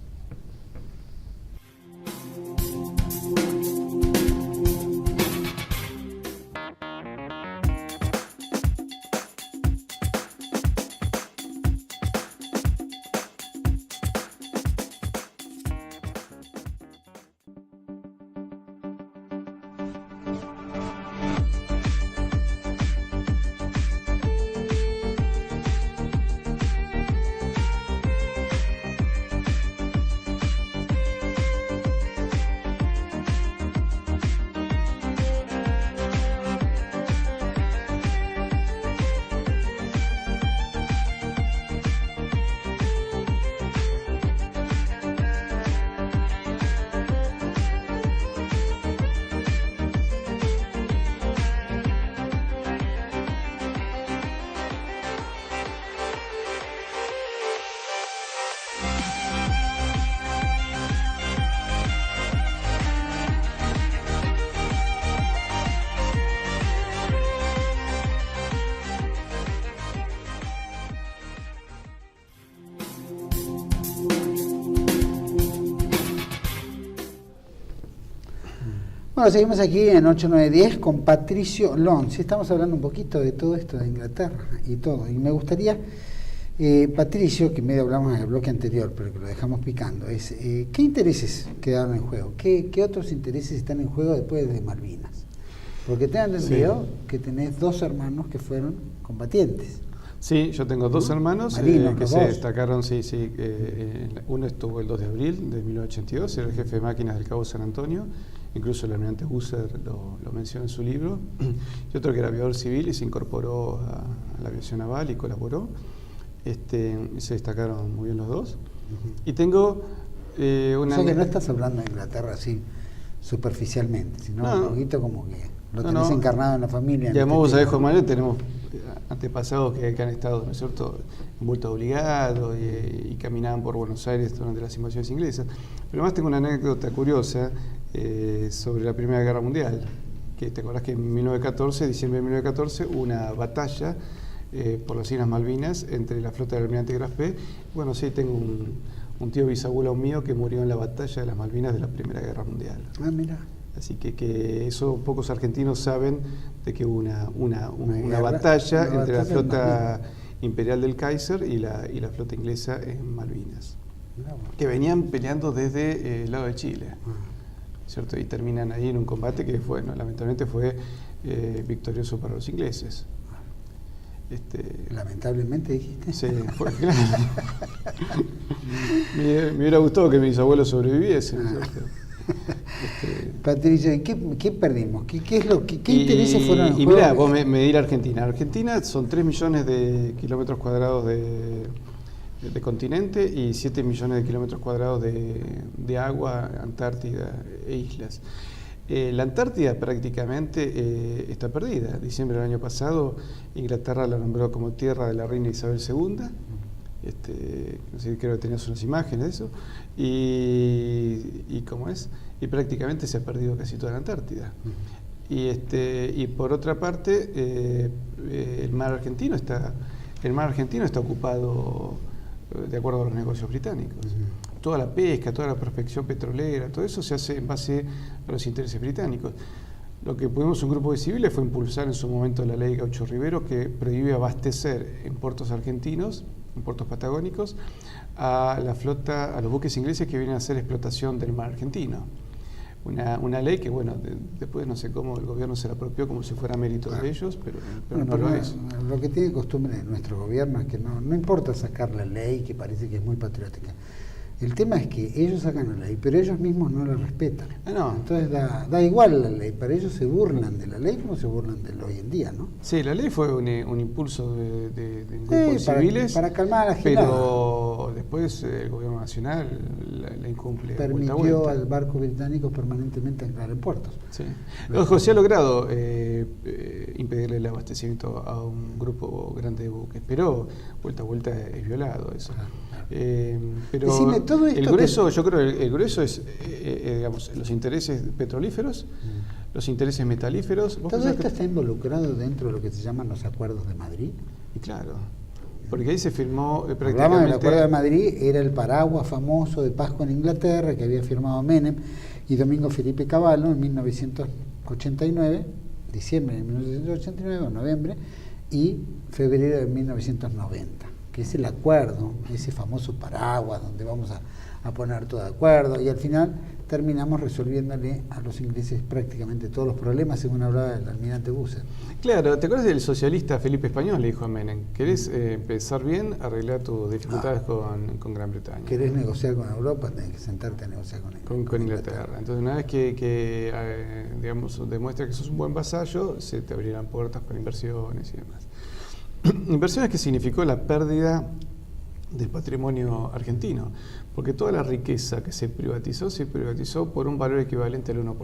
Bueno, seguimos aquí en 8910 con Patricio Lonzi. Estamos hablando un poquito de todo esto de Inglaterra y todo. Y me gustaría, Patricio, que medio hablamos en el bloque anterior, pero que lo dejamos picando, es ¿qué intereses quedaron en juego? ¿Qué otros intereses están en juego después de Malvinas? Porque tengo entendido que tenés 2 hermanos que fueron combatientes.
Sí, yo tengo 2 hermanos
Marinos,
que se destacaron, uno estuvo el 2 de abril de 1982, era el jefe de máquinas del Cabo San Antonio, incluso el almirante Busser lo menciona en su libro, y otro que era aviador civil y se incorporó a la aviación naval y colaboró, se destacaron muy bien los 2. Y tengo una...
O sea que no estás hablando de Inglaterra así superficialmente, sino un poquito como que lo tenés encarnado en la familia.
Y además vos sabés, Juan Manuel, tenemos antepasados que han estado, ¿no es cierto?, envueltos obligados y caminaban por Buenos Aires durante las invasiones inglesas. Pero además tengo una anécdota curiosa sobre la Primera Guerra Mundial, que te acordás que en diciembre de 1914, hubo una batalla por las Islas Malvinas entre la flota del almirante Graspe. Bueno, sí, tengo un tío bisabuelo mío que murió en la batalla de las Malvinas de la Primera Guerra Mundial.
Ah, mira.
Así que eso pocos argentinos saben de que hubo una batalla entre la flota imperial del Kaiser y la flota inglesa en Malvinas, que venían peleando desde el lado de Chile, ¿cierto? Y terminan ahí en un combate que lamentablemente fue victorioso para los ingleses.
Lamentablemente dijiste.
Sí, fue claro. Me hubiera gustado que mis abuelos sobreviviesen, ¿cierto?
Patricio, ¿qué perdimos? ¿Qué intereses fueron en juego?
Y mirá, vos me dirás Argentina. Argentina son 3 millones de kilómetros cuadrados de continente y 7 millones de kilómetros cuadrados de agua, Antártida e islas. La Antártida prácticamente está perdida. Diciembre del año pasado, Inglaterra la nombró como tierra de la reina Isabel II. No sé, creo que tenías unas imágenes de eso, y cómo es, y prácticamente se ha perdido casi toda la Antártida. Y por otra parte, el mar argentino está ocupado de acuerdo a los negocios británicos. Toda la pesca, toda la prospección petrolera, todo eso se hace en base a los intereses británicos. Lo que pudimos un grupo de civiles fue impulsar en su momento la ley Gaucho Rivero, que prohíbe abastecer en puertos argentinos, en puertos patagónicos, a la flota, a los buques ingleses que vienen a hacer explotación del mar argentino. Una ley que, bueno, después no sé cómo el gobierno se la apropió como si fuera mérito de ellos, pero no lo es.
Lo que tiene costumbre nuestro gobierno es que no importa sacar la ley, que parece que es muy patriótica. El tema es que ellos sacan la ley, pero ellos mismos no la respetan. Entonces da igual la ley, para ellos se burlan de la ley como se burlan de lo hoy en día, ¿no?
Sí, la ley fue un impulso de grupos civiles,
para calmar a la gente.
Pero después el gobierno nacional la incumple.
Permitió al barco británico permanentemente anclar en puertos.
Sí. Ojo, se ha logrado impedirle el abastecimiento a un grupo grande de buques, pero vuelta a vuelta es violado eso. Pero
decime, todo esto
el grueso, yo creo que el grueso es digamos, los intereses petrolíferos, los intereses metalíferos.
¿Todo esto está involucrado dentro de lo que se llaman los acuerdos de Madrid?
Y claro, porque ahí se firmó prácticamente...
Hablamos del acuerdo de Madrid, era el paraguas famoso de paz con Inglaterra que había firmado Menem y Domingo Felipe Cavallo en 1989, diciembre de 1989 o noviembre, y febrero de 1990. Que es el acuerdo, ese famoso paraguas donde vamos a poner todo de acuerdo, y al final terminamos resolviéndole a los ingleses prácticamente todos los problemas, según hablaba el almirante Busser.
Claro, ¿te acuerdas del socialista Felipe Español? Le dijo a Menem: ¿querés empezar bien? Arreglar tus dificultades con Gran Bretaña.
¿Querés negociar con Europa? Tenés que sentarte a negociar con
Inglaterra. Entonces, una vez que digamos, demuestra que sos un buen vasallo, se te abrirán puertas para inversiones y demás. Inversiones que significó la pérdida del patrimonio argentino, porque toda la riqueza que se privatizó por un valor equivalente al 1%.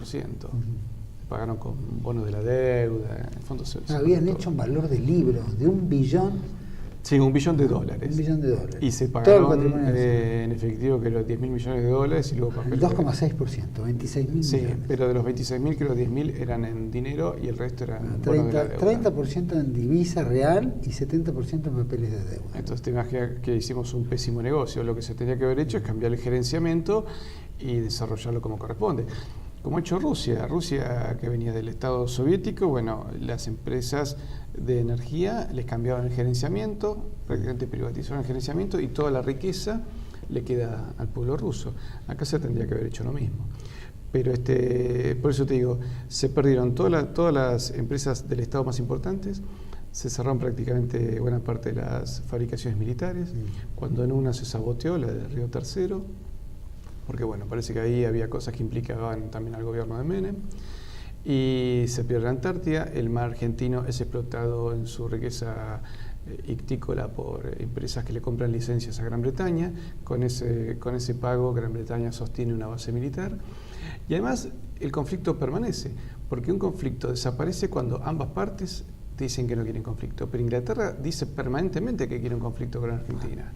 Pagaron con bonos de la deuda, en el fondo
habían hecho un valor de libros de $1 billón.
Sí, $1 billón.
$1 billón.
Y se pagaron en efectivo, que los $10.000 millones y luego papel.
El 2,6%, 26.000
sí,
millones. Pero
de los 26.000, creo 10.000 eran en dinero y el resto eran bonos de la deuda.
30% en divisa real y 70% en papeles de deuda.
Entonces te imaginas que hicimos un pésimo negocio. Lo que se tenía que haber hecho es cambiar el gerenciamiento y desarrollarlo como corresponde. como ha hecho Rusia. Rusia, que venía del Estado soviético, bueno, las empresas de energía les cambiaban el gerenciamiento, prácticamente privatizaron el gerenciamiento y toda la riqueza le queda al pueblo ruso. Acá se tendría que haber hecho lo mismo. Pero por eso te digo, se perdieron todas las empresas del Estado más importantes, se cerraron prácticamente buena parte de las fabricaciones militares, cuando en una se saboteó, la de Río Tercero, porque bueno, parece que ahí había cosas que implicaban también al gobierno de Menem, y se pierde la Antártida. El mar argentino es explotado en su riqueza ictícola por empresas que le compran licencias a Gran Bretaña. Con ese pago Gran Bretaña sostiene una base militar, y además el conflicto permanece, porque un conflicto desaparece cuando ambas partes dicen que no quieren conflicto, pero Inglaterra dice permanentemente que quiere un conflicto con Argentina.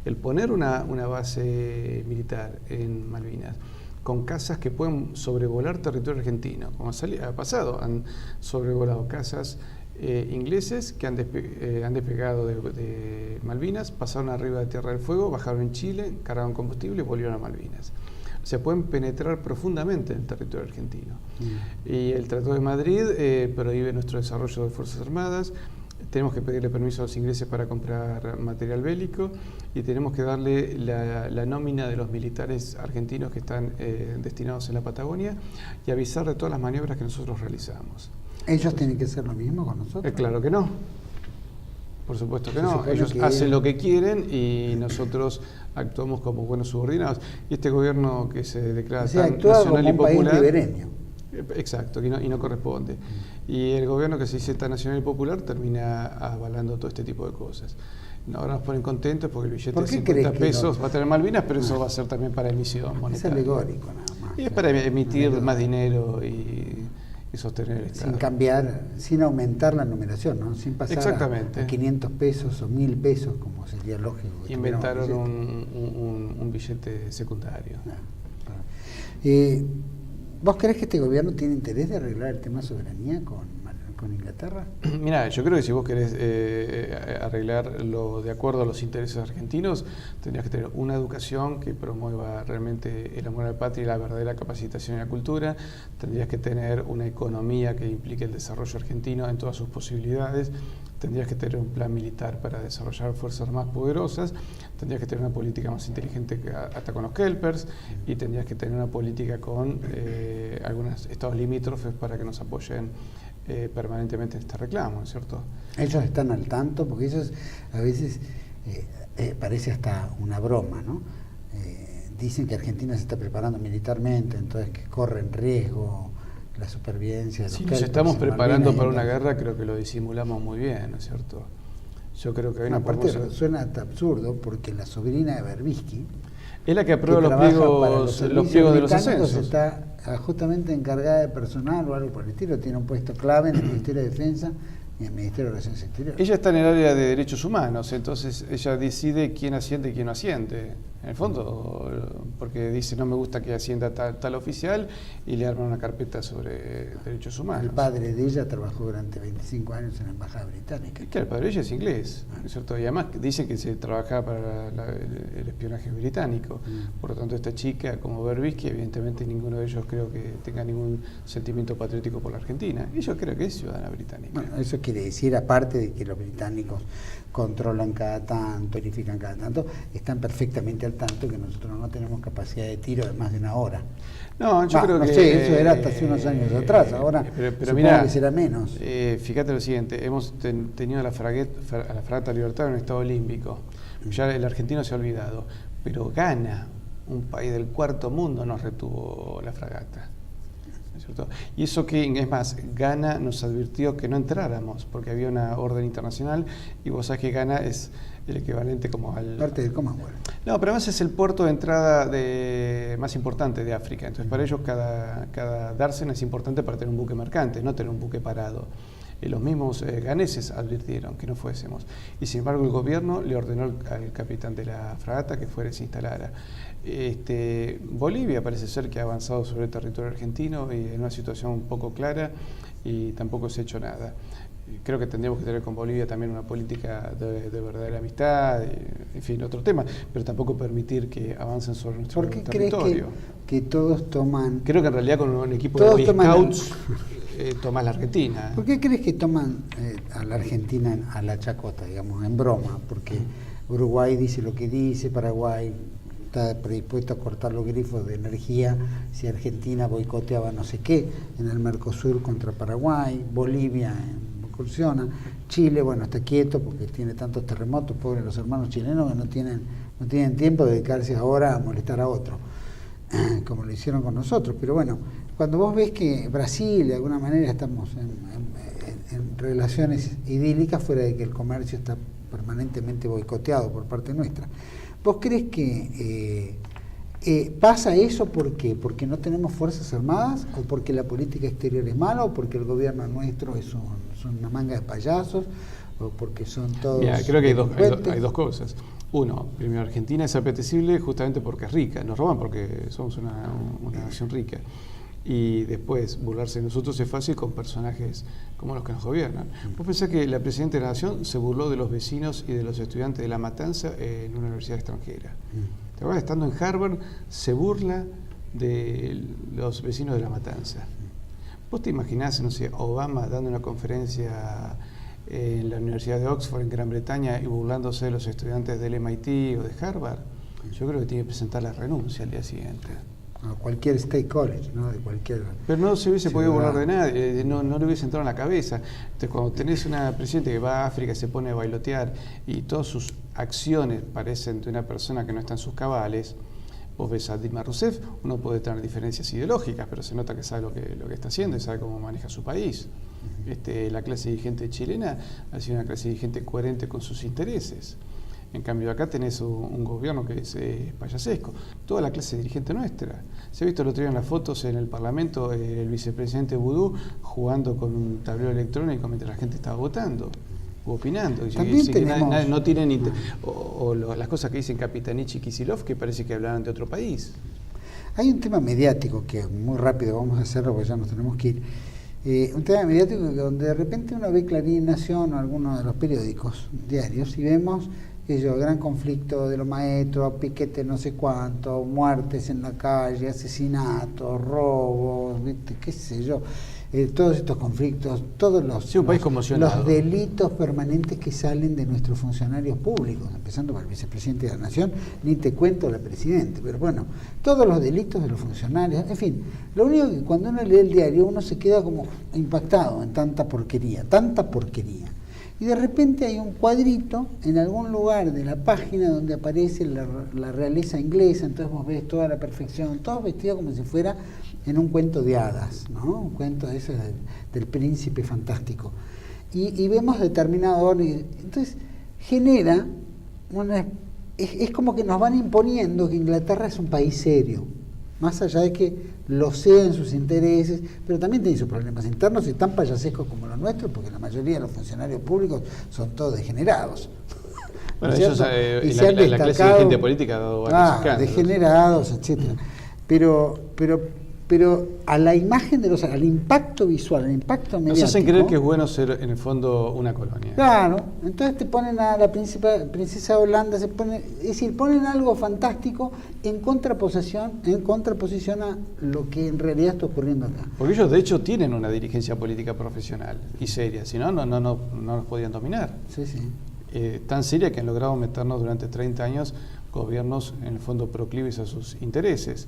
El poner una base militar en Malvinas con casas que pueden sobrevolar territorio argentino, como ha pasado, han sobrevolado casas ingleses que han despegado de Malvinas, pasaron arriba de Tierra del Fuego, bajaron en Chile, cargaron combustible y volvieron a Malvinas. O sea, pueden penetrar profundamente en el territorio argentino. Y el Tratado de Madrid prohíbe nuestro desarrollo de Fuerzas Armadas. Tenemos que pedirle permiso a los ingleses para comprar material bélico y tenemos que darle la nómina de los militares argentinos que están destinados en la Patagonia y avisar de todas las maniobras que nosotros realizamos.
¿Ellos tienen que hacer lo mismo con nosotros?
Claro que no. Por supuesto que no. Ellos hacen lo que quieren y nosotros actuamos como buenos subordinados. Y este gobierno que se declara tan nacional y popular...
País ribereño.
Exacto, y no corresponde. Y el gobierno que se dice tan nacional y popular termina avalando todo este tipo de cosas. Ahora nos ponen contentos porque el billete de 50 pesos va a tener Malvinas, pero eso va a ser también para emisión monetaria.
Es alegórico nada más.
Y es para emitir más dinero y sostener el Estado.
Sin cambiar, sin aumentar la numeración, ¿no? Sin pasar a 500 pesos o 1000 pesos, como sería lógico.
Inventaron un billete secundario.
¿Vos crees que este gobierno tiene interés de arreglar el tema de soberanía con Inglaterra?
Mirá, yo creo que si vos querés arreglarlo de acuerdo a los intereses argentinos, tendrías que tener una educación que promueva realmente el amor a la patria y la verdadera capacitación y la cultura, tendrías que tener una economía que implique el desarrollo argentino en todas sus posibilidades, tendrías que tener un plan militar para desarrollar fuerzas más poderosas, tendrías que tener una política más inteligente hasta con los kelpers y tendrías que tener una política con algunos estados limítrofes para que nos apoyen permanentemente en este reclamo, ¿no es cierto?
Ellos están al tanto, porque ellos a veces parece hasta una broma, ¿no? Dicen que Argentina se está preparando militarmente, entonces que corren riesgo la supervivencia de los
kelpers. Si nos estamos preparando para una guerra, creo que lo disimulamos muy bien, ¿no es cierto? Yo creo que hoy
aparte suena hasta absurdo, porque la sobrina de Berbisky
es la que aprueba los pliegos de los ascensos.
Está justamente encargada de personal o algo por el estilo, tiene un puesto clave en el Ministerio de Defensa y en el Ministerio de Relaciones Exteriores.Ella
está en el área de derechos humanos, entonces ella decide quién asciende y quién no asciende. En el fondo, porque dice no me gusta que ascienda tal oficial y le arman una carpeta sobre derechos humanos.
El padre de ella trabajó durante 25 años en la Embajada Británica.
Claro, el padre de ella es inglés, ¿no es cierto? Y además dicen que se trabajaba para el espionaje británico. Por lo tanto, esta chica, como Berbisky, evidentemente ninguno de ellos creo que tenga ningún sentimiento patriótico por la Argentina. Ella creo que es ciudadana británica.
Bueno, eso quiere decir, aparte de que los británicos controlan cada tanto, verifican cada tanto, están perfectamente al tanto que nosotros no tenemos capacidad de tiro de más de una hora.
No, yo creo que...
No sé, eso era hasta hace unos años atrás, ahora
pero mirá,
que será menos.
Fíjate lo siguiente, hemos tenido a la fragata Libertad en un estado olímpico, ya el argentino se ha olvidado, pero Ghana, un país del cuarto mundo, nos retuvo la fragata. ¿Cierto? Y eso que, es más, Ghana nos advirtió que no entráramos porque había una orden internacional y vos sabés que Ghana es el equivalente como al...
Parte del Commonwealth.
No, pero además es el puerto de entrada más importante de África. Entonces para ellos cada dársena es importante para tener un buque mercante, no tener un buque parado. Los mismos ganeses advirtieron que no fuésemos. Y sin embargo el gobierno le ordenó al capitán de la fragata que fuera y se instalara. Bolivia parece ser que ha avanzado sobre el territorio argentino y en una situación un poco clara y tampoco se ha hecho nada. creo que tendríamos que tener con Bolivia también una política de verdadera amistad, en fin, otro tema, pero tampoco permitir que avancen sobre nuestro territorio.
¿Por qué crees que todos toman...
Creo que en realidad con un equipo de Boy Scouts tomás la Argentina.
¿Por qué crees que toman a la Argentina a la chacota, digamos, en broma? Porque Uruguay dice lo que dice, Paraguay está predispuesto a cortar los grifos de energía si Argentina boicoteaba no sé qué en el Mercosur contra Paraguay, Bolivia incursiona, Chile, bueno, está quieto porque tiene tantos terremotos, pobres los hermanos chilenos que no tienen tiempo de dedicarse ahora a molestar a otro, como lo hicieron con nosotros. Pero bueno, cuando vos ves que Brasil, de alguna manera estamos en relaciones idílicas, fuera de que el comercio está permanentemente boicoteado por parte nuestra, ¿vos crees que pasa eso? ¿Por qué? ¿Porque no tenemos fuerzas armadas? ¿O porque la política exterior es mala? ¿O porque el gobierno nuestro son una manga de payasos? ¿O porque son todos...
Mira, creo que hay dos cosas. Uno, primero, Argentina es apetecible justamente porque es rica. Nos roban porque somos una nación rica. Y después, burlarse de nosotros es fácil con personajes como los que nos gobiernan. Vos pensás que la Presidenta de la Nación se burló de los vecinos y de los estudiantes de La Matanza en una universidad extranjera. ¿Te acuerdas? Estando en Harvard, se burla de los vecinos de La Matanza. ¿Vos te imaginás, no sé, Obama dando una conferencia en la Universidad de Oxford, en Gran Bretaña, y burlándose de los estudiantes del MIT o de Harvard? Yo creo que tiene que presentar la renuncia al día siguiente.
A cualquier State College, ¿no? De cualquier...
Pero no se hubiese podido burlar de nadie, no le hubiese entrado en la cabeza. Entonces, cuando tenés una presidenta que va a África y se pone a bailotear y todas sus acciones parecen de una persona que no está en sus cabales, vos ves a Dilma Rousseff, uno puede tener diferencias ideológicas, pero se nota que sabe lo que está haciendo y sabe cómo maneja su país. La clase dirigente chilena ha sido una clase dirigente coherente con sus intereses. En cambio, acá tenés un gobierno que es payasesco. Toda la clase dirigente nuestra. Se ha visto el otro día en las fotos en el Parlamento el vicepresidente Boudou jugando con un tablero electrónico mientras la gente estaba votando o opinando.
También tenemos...
No tienen las cosas que dicen Capitanich y Kicillof, que parece que hablaban de otro país.
Hay un tema mediático que muy rápido vamos a hacerlo porque ya nos tenemos que ir. Un tema mediático donde de repente uno ve Clarín, Nación o alguno de los periódicos diarios y vemos gran conflicto de los maestros, piquete no sé cuánto, muertes en la calle, asesinatos, robos, qué sé yo, todos estos conflictos, todos los delitos permanentes que salen de nuestros funcionarios públicos, empezando por el vicepresidente de la Nación, ni te cuento la presidenta, pero bueno, todos los delitos de los funcionarios, en fin, lo único que cuando uno lee el diario uno se queda como impactado en tanta porquería. Y de repente hay un cuadrito en algún lugar de la página donde aparece la realeza inglesa, entonces vos ves toda la perfección, todos vestidos como si fuera en un cuento de hadas, ¿no? Un cuento de ese del príncipe fantástico. Y vemos determinado orden. Entonces genera es como que nos van imponiendo que Inglaterra es un país serio, más allá de que lo sea en sus intereses, pero también tiene sus problemas internos y tan payasescos como los nuestros, porque la mayoría de los funcionarios públicos son todos degenerados.
Bueno, ellos, la clase dirigente política ha dado varios escándalos.
Degenerados, etcétera. Pero a la imagen al impacto visual, al impacto mediático...
Nos hacen creer que es bueno ser, en el fondo, una colonia.
Claro, entonces te ponen a la princesa de Holanda, es decir, ponen algo fantástico en contraposición a lo que en realidad está ocurriendo acá.
Porque ellos, de hecho, tienen una dirigencia política profesional y seria, si no nos podían dominar.
Sí.
Tan seria que han logrado meternos durante 30 años gobiernos en el fondo proclives a sus intereses.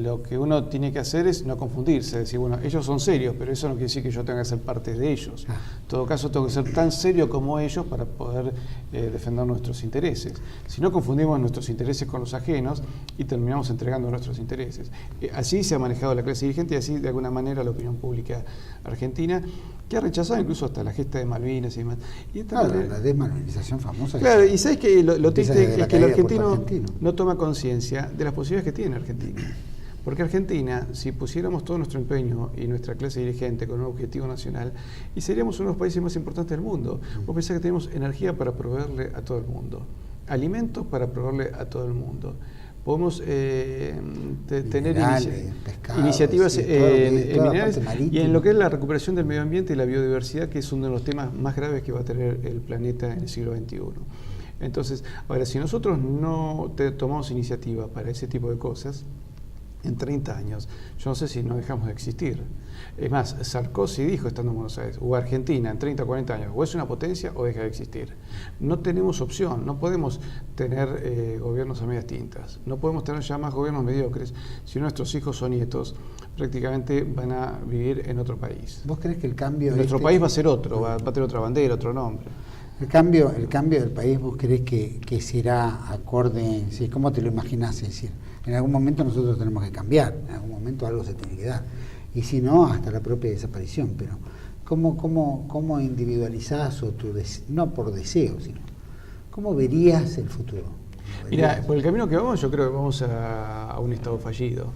Lo que uno tiene que hacer es no confundirse, decir, bueno, ellos son serios, pero eso no quiere decir que yo tenga que ser parte de ellos. En todo caso, tengo que ser tan serio como ellos para poder defender nuestros intereses. Si no, confundimos nuestros intereses con los ajenos y terminamos entregando nuestros intereses. Así se ha manejado la clase dirigente y así, de alguna manera, la opinión pública argentina, que ha rechazado incluso hasta la gesta de Malvinas y demás.
La desmalvinización famosa.
Claro, y sabes que lo triste es que el argentino no toma conciencia de las posibilidades que tiene Argentina. Porque Argentina, si pusiéramos todo nuestro empeño y nuestra clase dirigente con un objetivo nacional, y seríamos uno de los países más importantes del mundo. Vos pensás que tenemos energía para proveerle a todo el mundo, alimentos para proveerle a todo el mundo, podemos tener
pescado,
iniciativas
sí,
en
toda la
minerales
parte marítima.
y en lo que es la recuperación del medio ambiente y la biodiversidad, que es uno de los temas más graves que va a tener el planeta en el siglo XXI. Entonces, ahora, si nosotros no tomamos iniciativa para ese tipo de cosas, en 30 años, yo no sé si no dejamos de existir. Es más, Sarkozy dijo, estando en Buenos Aires, o Argentina en 30 o 40 años, o es una potencia o deja de existir. No tenemos opción, no podemos tener gobiernos a medias tintas, no podemos tener ya más gobiernos mediocres, si nuestros hijos o nietos prácticamente van a vivir en otro país.
¿Vos crees que el cambio...
Nuestro país va a ser otro, va a tener otra bandera, otro nombre.
El cambio del país, ¿vos crees que será acorde? ¿Sí? ¿Cómo te lo imaginás? Es decir, en algún momento nosotros tenemos que cambiar, en algún momento algo se tiene que dar. Y si no, hasta la propia desaparición. Pero, ¿cómo individualizás o no por deseo, sino cómo verías el futuro?
Mira, por el camino que vamos, yo creo que vamos a un estado fallido,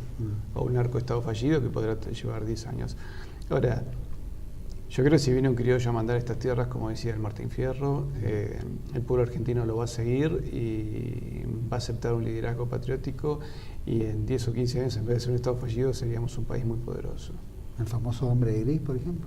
a un narcoestado fallido que podrá llevar 10 años. Ahora, yo creo que si viene un criollo a mandar estas tierras, como decía el Martín Fierro, el pueblo argentino lo va a seguir y va a aceptar un liderazgo patriótico, y en 10 o 15 años, en vez de ser un estado fallido, seríamos un país muy poderoso.
El famoso hombre de gris, por ejemplo.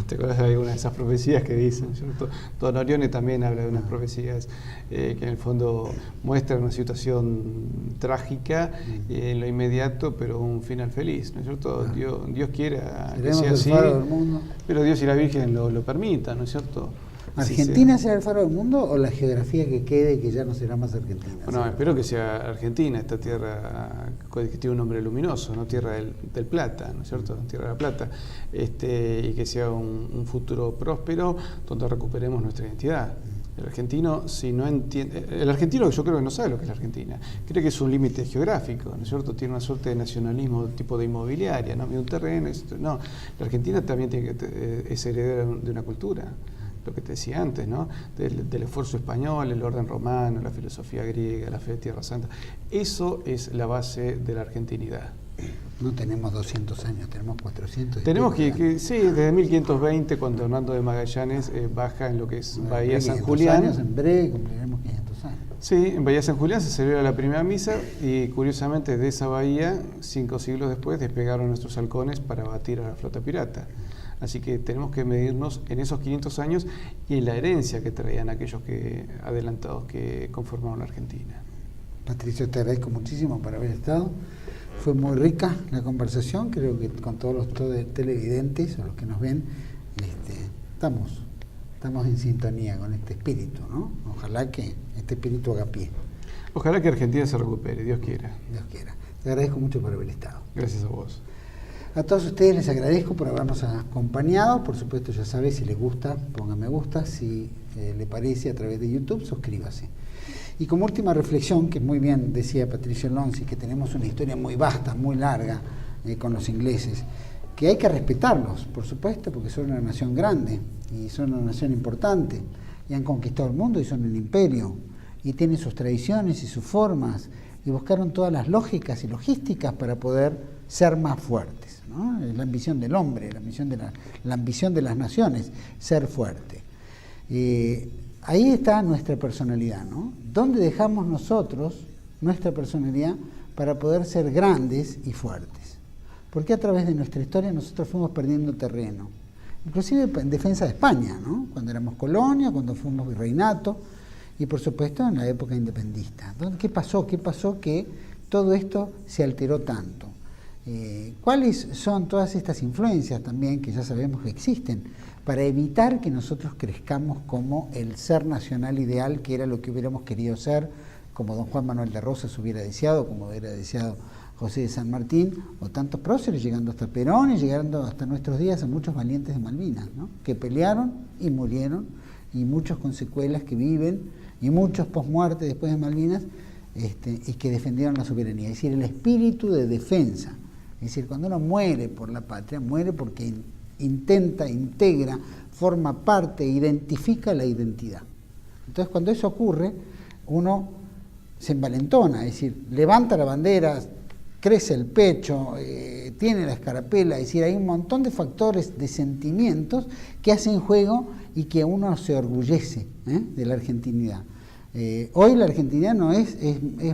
¿Te acuerdas de alguna de esas profecías que dicen, ¿cierto? Don Orione también habla de unas profecías que en el fondo muestran una situación trágica en lo inmediato, pero un final feliz, ¿no es cierto? Dios quiera que sea así,
faro del mundo.
pero Dios y la Virgen lo permitan, ¿no es cierto?
¿Argentina será el faro del mundo o la geografía que quede que ya no será más Argentina?
Bueno, espero que sea Argentina, esta tierra que tiene un nombre luminoso, ¿no? Tierra del Plata, ¿no es cierto? Tierra de la Plata, y que sea un futuro próspero donde recuperemos nuestra identidad. El argentino, si no entiende, el argentino yo creo que no sabe lo que es la Argentina, cree que es un límite geográfico, ¿no es cierto? Tiene una suerte de nacionalismo tipo de inmobiliaria, ¿no? Un terreno, no, la Argentina también es heredera de una cultura. Lo que te decía antes, ¿no? Del esfuerzo español, el orden romano, la filosofía griega, la fe de Tierra Santa. Eso es la base de la argentinidad.
No tenemos 200 años, tenemos 400.
Tenemos sí, desde 1520, cuando Hernando de Magallanes baja en lo que es Bahía San Julián.
Años, en breve cumpliremos 500 años.
Sí, en Bahía San Julián se celebra la primera misa y curiosamente de esa bahía, 5 siglos después, despegaron nuestros halcones para batir a la flota pirata. Así que tenemos que medirnos en esos 500 años y en la herencia que traían aquellos adelantados que conformaron Argentina.
Patricio, te agradezco muchísimo por haber estado. Fue muy rica la conversación, creo que con todos los televidentes o los que nos ven, estamos en sintonía con este espíritu, ¿no? Ojalá que este espíritu haga pie.
Ojalá que Argentina se recupere, Dios quiera.
Dios quiera. Te agradezco mucho por haber estado.
Gracias a vos.
A todos ustedes les agradezco por habernos acompañado. Por supuesto, ya sabes, si les gusta, ponga me gusta. Si le parece, a través de YouTube, suscríbase. Y como última reflexión, que muy bien decía Patricio Lonzi, que tenemos una historia muy vasta, muy larga con los ingleses, que hay que respetarlos, por supuesto, porque son una nación grande y son una nación importante y han conquistado el mundo y son un imperio y tienen sus tradiciones y sus formas y buscaron todas las lógicas y logísticas para poder ser más fuertes, ¿no? Es la ambición del hombre, la ambición de las naciones, ser fuerte. Ahí está nuestra personalidad, ¿no? ¿Dónde dejamos nosotros nuestra personalidad para poder ser grandes y fuertes? Porque a través de nuestra historia nosotros fuimos perdiendo terreno, inclusive en defensa de España, ¿no? Cuando éramos colonia, cuando fuimos virreinato y por supuesto en la época independentista. ¿Qué pasó? ¿Qué pasó que todo esto se alteró tanto? ¿Cuáles son todas estas influencias también que ya sabemos que existen para evitar que nosotros crezcamos como el ser nacional ideal, que era lo que hubiéramos querido ser, como don Juan Manuel de Rosas hubiera deseado, como hubiera deseado José de San Martín, o tantos próceres, llegando hasta Perón y llegando hasta nuestros días a muchos valientes de Malvinas, ¿no? Que pelearon y murieron, y muchos con secuelas que viven, y muchos posmuerte después de Malvinas, y que defendieron la soberanía, es decir, el espíritu de defensa. Es decir, cuando uno muere por la patria, muere porque intenta, integra, forma parte, identifica la identidad. Entonces, cuando eso ocurre, uno se envalentona, es decir, levanta la bandera, crece el pecho, tiene la escarapela, es decir, hay un montón de factores, de sentimientos que hacen juego y que uno se orgullece de la argentinidad. Hoy la Argentina no es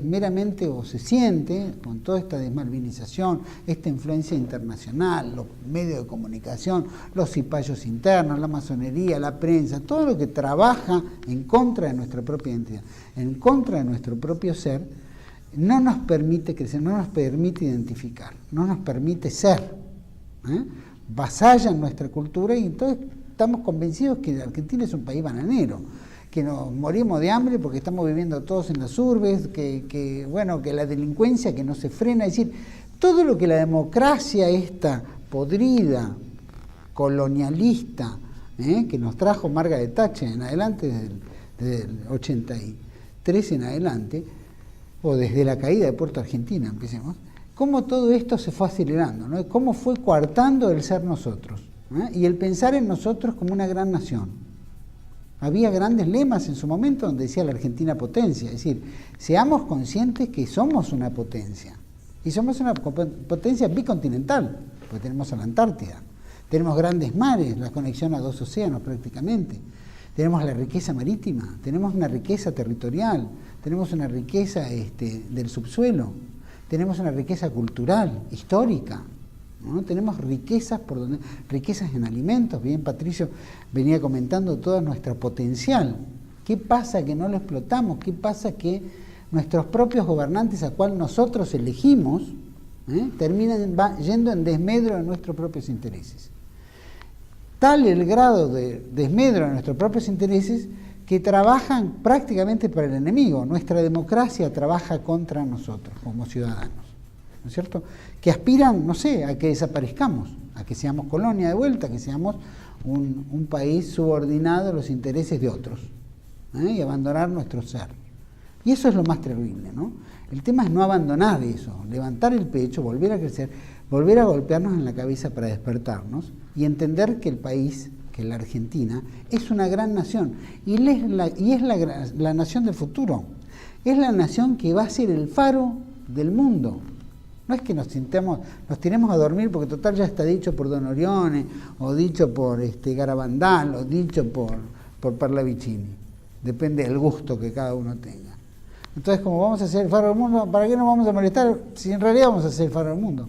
meramente, o se siente, con toda esta desmalvinización, esta influencia internacional, los medios de comunicación, los cipayos internos, la masonería, la prensa, todo lo que trabaja en contra de nuestra propia identidad, en contra de nuestro propio ser, no nos permite crecer, no nos permite identificar, no nos permite ser. Vasallan nuestra cultura y entonces estamos convencidos que Argentina es un país bananero, que nos morimos de hambre porque estamos viviendo todos en las urbes, que la delincuencia que no se frena, es decir, todo lo que la democracia esta podrida, colonialista, que nos trajo Margaret Thatcher en adelante, desde el 83 en adelante, o desde la caída de Puerto Argentina, empecemos, cómo todo esto se fue acelerando, ¿no? Cómo fue coartando el ser nosotros, y el pensar en nosotros como una gran nación. Había grandes lemas en su momento donde decía la Argentina potencia, es decir, seamos conscientes que somos una potencia, y somos una potencia bicontinental, porque tenemos a la Antártida, tenemos grandes mares, la conexión a 2 océanos prácticamente, tenemos la riqueza marítima, tenemos una riqueza territorial, tenemos una riqueza del subsuelo, tenemos una riqueza cultural, histórica, ¿no? Tenemos riquezas riquezas en alimentos. Bien, Patricio venía comentando todo nuestro potencial. ¿Qué pasa que no lo explotamos? ¿Qué pasa que nuestros propios gobernantes, a cual nosotros elegimos, terminan yendo en desmedro de nuestros propios intereses? Tal el grado de desmedro de nuestros propios intereses que trabajan prácticamente para el enemigo. Nuestra democracia trabaja contra nosotros como ciudadanos, ¿no es cierto? Que aspiran, no sé, a que desaparezcamos, a que seamos colonia de vuelta, que seamos un país subordinado a los intereses de otros, y abandonar nuestro ser. Y eso es lo más terrible, ¿no? El tema es no abandonar eso, levantar el pecho, volver a crecer, volver a golpearnos en la cabeza para despertarnos y entender que el país, que la Argentina, es una gran nación y es la nación del futuro. Es la nación que va a ser el faro del mundo. No es que nos tiremos a dormir porque total ya está dicho por Don Orione, o dicho por Garabandal, o dicho por Parlavicini. Depende del gusto que cada uno tenga. Entonces, como vamos a ser el faro del mundo, ¿para qué nos vamos a molestar si en realidad vamos a ser el faro del mundo?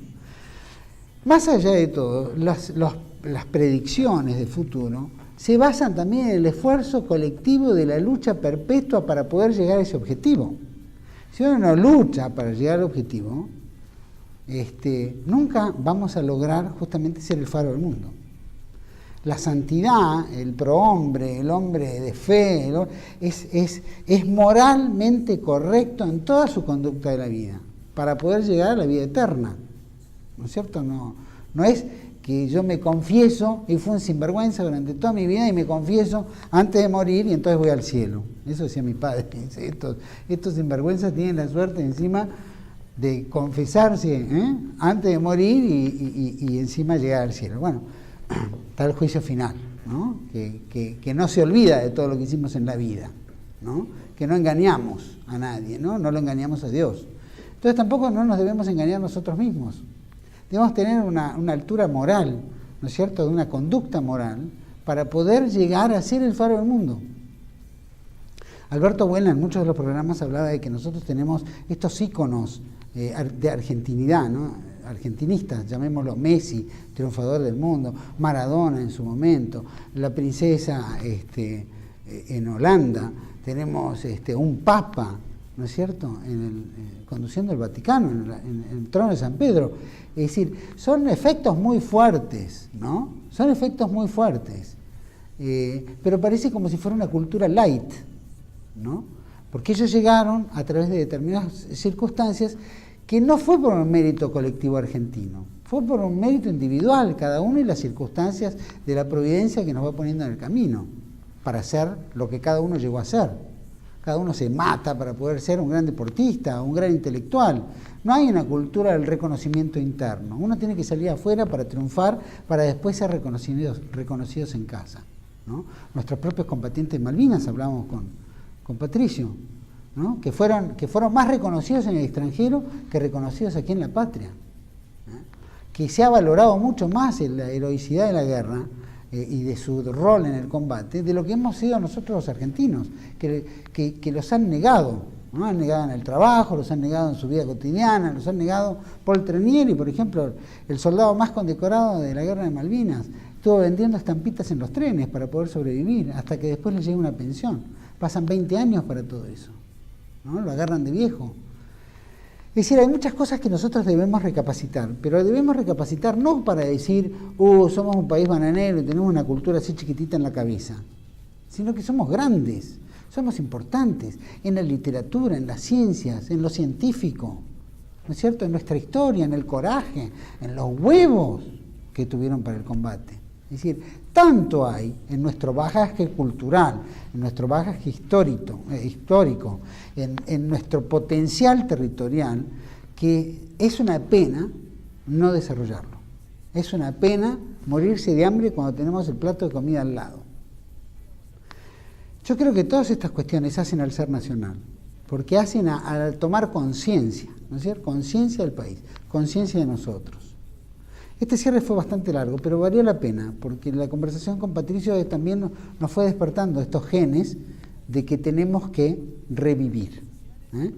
Más allá de todo, las predicciones de futuro se basan también en el esfuerzo colectivo de la lucha perpetua para poder llegar a ese objetivo. Si uno no lucha para llegar al objetivo, nunca vamos a lograr justamente ser el faro del mundo. La santidad, el prohombre, el hombre de fe, es moralmente correcto en toda su conducta de la vida, para poder llegar a la vida eterna. ¿No es cierto? No es que yo me confieso y fui un sinvergüenza durante toda mi vida y me confieso antes de morir y entonces voy al cielo. Eso decía mi padre. Estos sinvergüenzas tienen la suerte encima de confesarse antes de morir y encima llegar al cielo. Bueno, está el juicio final, ¿no? Que no se olvida de todo lo que hicimos en la vida, ¿no? Que no engañamos a nadie, ¿no? No lo engañamos a Dios. Entonces tampoco no nos debemos engañar nosotros mismos. Debemos tener una altura moral, ¿no es cierto?, de una conducta moral, para poder llegar a ser el faro del mundo. Alberto Buena en muchos de los programas hablaba de que nosotros tenemos estos íconos de argentinidad, ¿no? Argentinistas, llamémoslo Messi, triunfador del mundo, Maradona en su momento, la princesa en Holanda, tenemos un papa, ¿no es cierto?, conduciendo el Vaticano, en el trono de San Pedro. Es decir, son efectos muy fuertes, ¿no? Son efectos muy fuertes, pero parece como si fuera una cultura light, ¿no? Porque ellos llegaron a través de determinadas circunstancias que no fue por un mérito colectivo argentino, fue por un mérito individual, cada uno y las circunstancias de la providencia que nos va poniendo en el camino, para hacer lo que cada uno llegó a ser. Cada uno se mata para poder ser un gran deportista, un gran intelectual. No hay una cultura del reconocimiento interno. Uno tiene que salir afuera para triunfar, para después ser reconocidos en casa, ¿no? Nuestros propios combatientes de Malvinas, hablábamos con Patricio, ¿no? que fueron más reconocidos en el extranjero que reconocidos aquí en la patria. Que se ha valorado mucho más la heroicidad de la guerra y de su rol en el combate, de lo que hemos sido nosotros los argentinos, que los han negado, ¿no? Han negado en el trabajo, los han negado en su vida cotidiana, los han negado. Paul Trenieri, por ejemplo, el soldado más condecorado de la guerra de Malvinas, estuvo vendiendo estampitas en los trenes para poder sobrevivir, hasta que después le llega una pensión. Pasan 20 años para todo eso, ¿no? Lo agarran de viejo. Es decir, hay muchas cosas que nosotros debemos recapacitar, pero debemos recapacitar no para decir, somos un país bananero y tenemos una cultura así chiquitita en la cabeza, sino que somos grandes, somos importantes en la literatura, en las ciencias, en lo científico, ¿no es cierto?, en nuestra historia, en el coraje, en los huevos que tuvieron para el combate. Es decir, tanto hay en nuestro bagaje cultural, en nuestro bagaje histórico, en nuestro potencial territorial, que es una pena no desarrollarlo. Es una pena morirse de hambre cuando tenemos el plato de comida al lado. Yo creo que todas estas cuestiones hacen al ser nacional, porque hacen al tomar conciencia, ¿no es cierto?, conciencia del país, conciencia de nosotros. Este cierre fue bastante largo, pero valió la pena, porque la conversación con Patricio también nos fue despertando estos genes de que tenemos que revivir, ¿eh?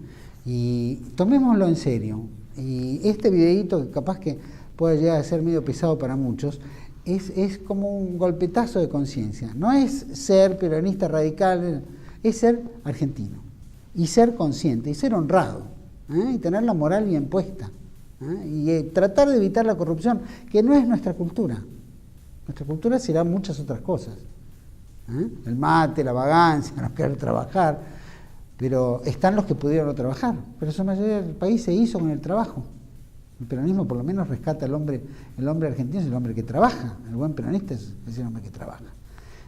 Y tomémoslo en serio. Y este videíto, que capaz que puede llegar a ser medio pesado para muchos, es como un golpetazo de conciencia. No es ser peronista radical, es ser argentino, y ser consciente, y ser honrado, ¿eh? Y tener la moral bien puesta. Y tratar de evitar la corrupción, que no es nuestra cultura. Nuestra cultura será muchas otras cosas. El mate, la vagancia, no querer trabajar, pero están los que pudieron no trabajar. Pero esa mayoría del país se hizo con el trabajo. El peronismo por lo menos rescata al hombre. El hombre argentino es el hombre que trabaja. El buen peronista es el hombre que trabaja.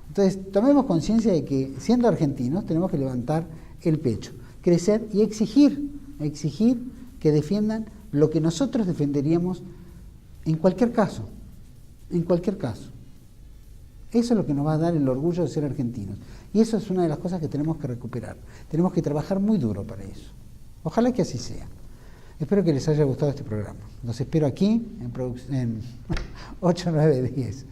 Entonces, tomemos conciencia de que, siendo argentinos, tenemos que levantar el pecho, crecer y exigir que defiendan lo que nosotros defenderíamos en cualquier caso, Eso es lo que nos va a dar el orgullo de ser argentinos. Y eso es una de las cosas que tenemos que recuperar. Tenemos que trabajar muy duro para eso. Ojalá que así sea. Espero que les haya gustado este programa. Los espero aquí en 8, 9, 10.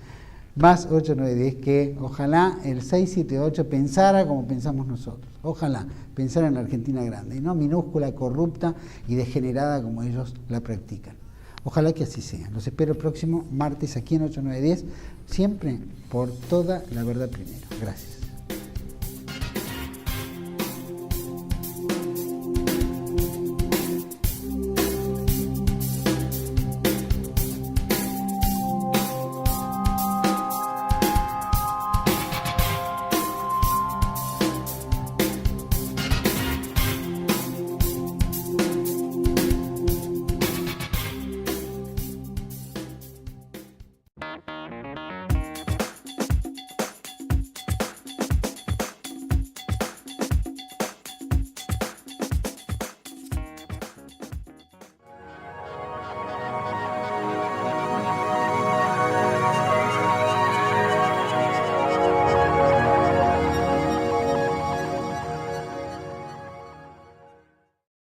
Más 8, 9, 10, que ojalá el 678 pensara como pensamos nosotros. Ojalá pensara en la Argentina grande, y no minúscula, corrupta y degenerada como ellos la practican. Ojalá que así sea. Los espero el próximo martes aquí en 8, 9, 10, siempre por toda la verdad primero. Gracias.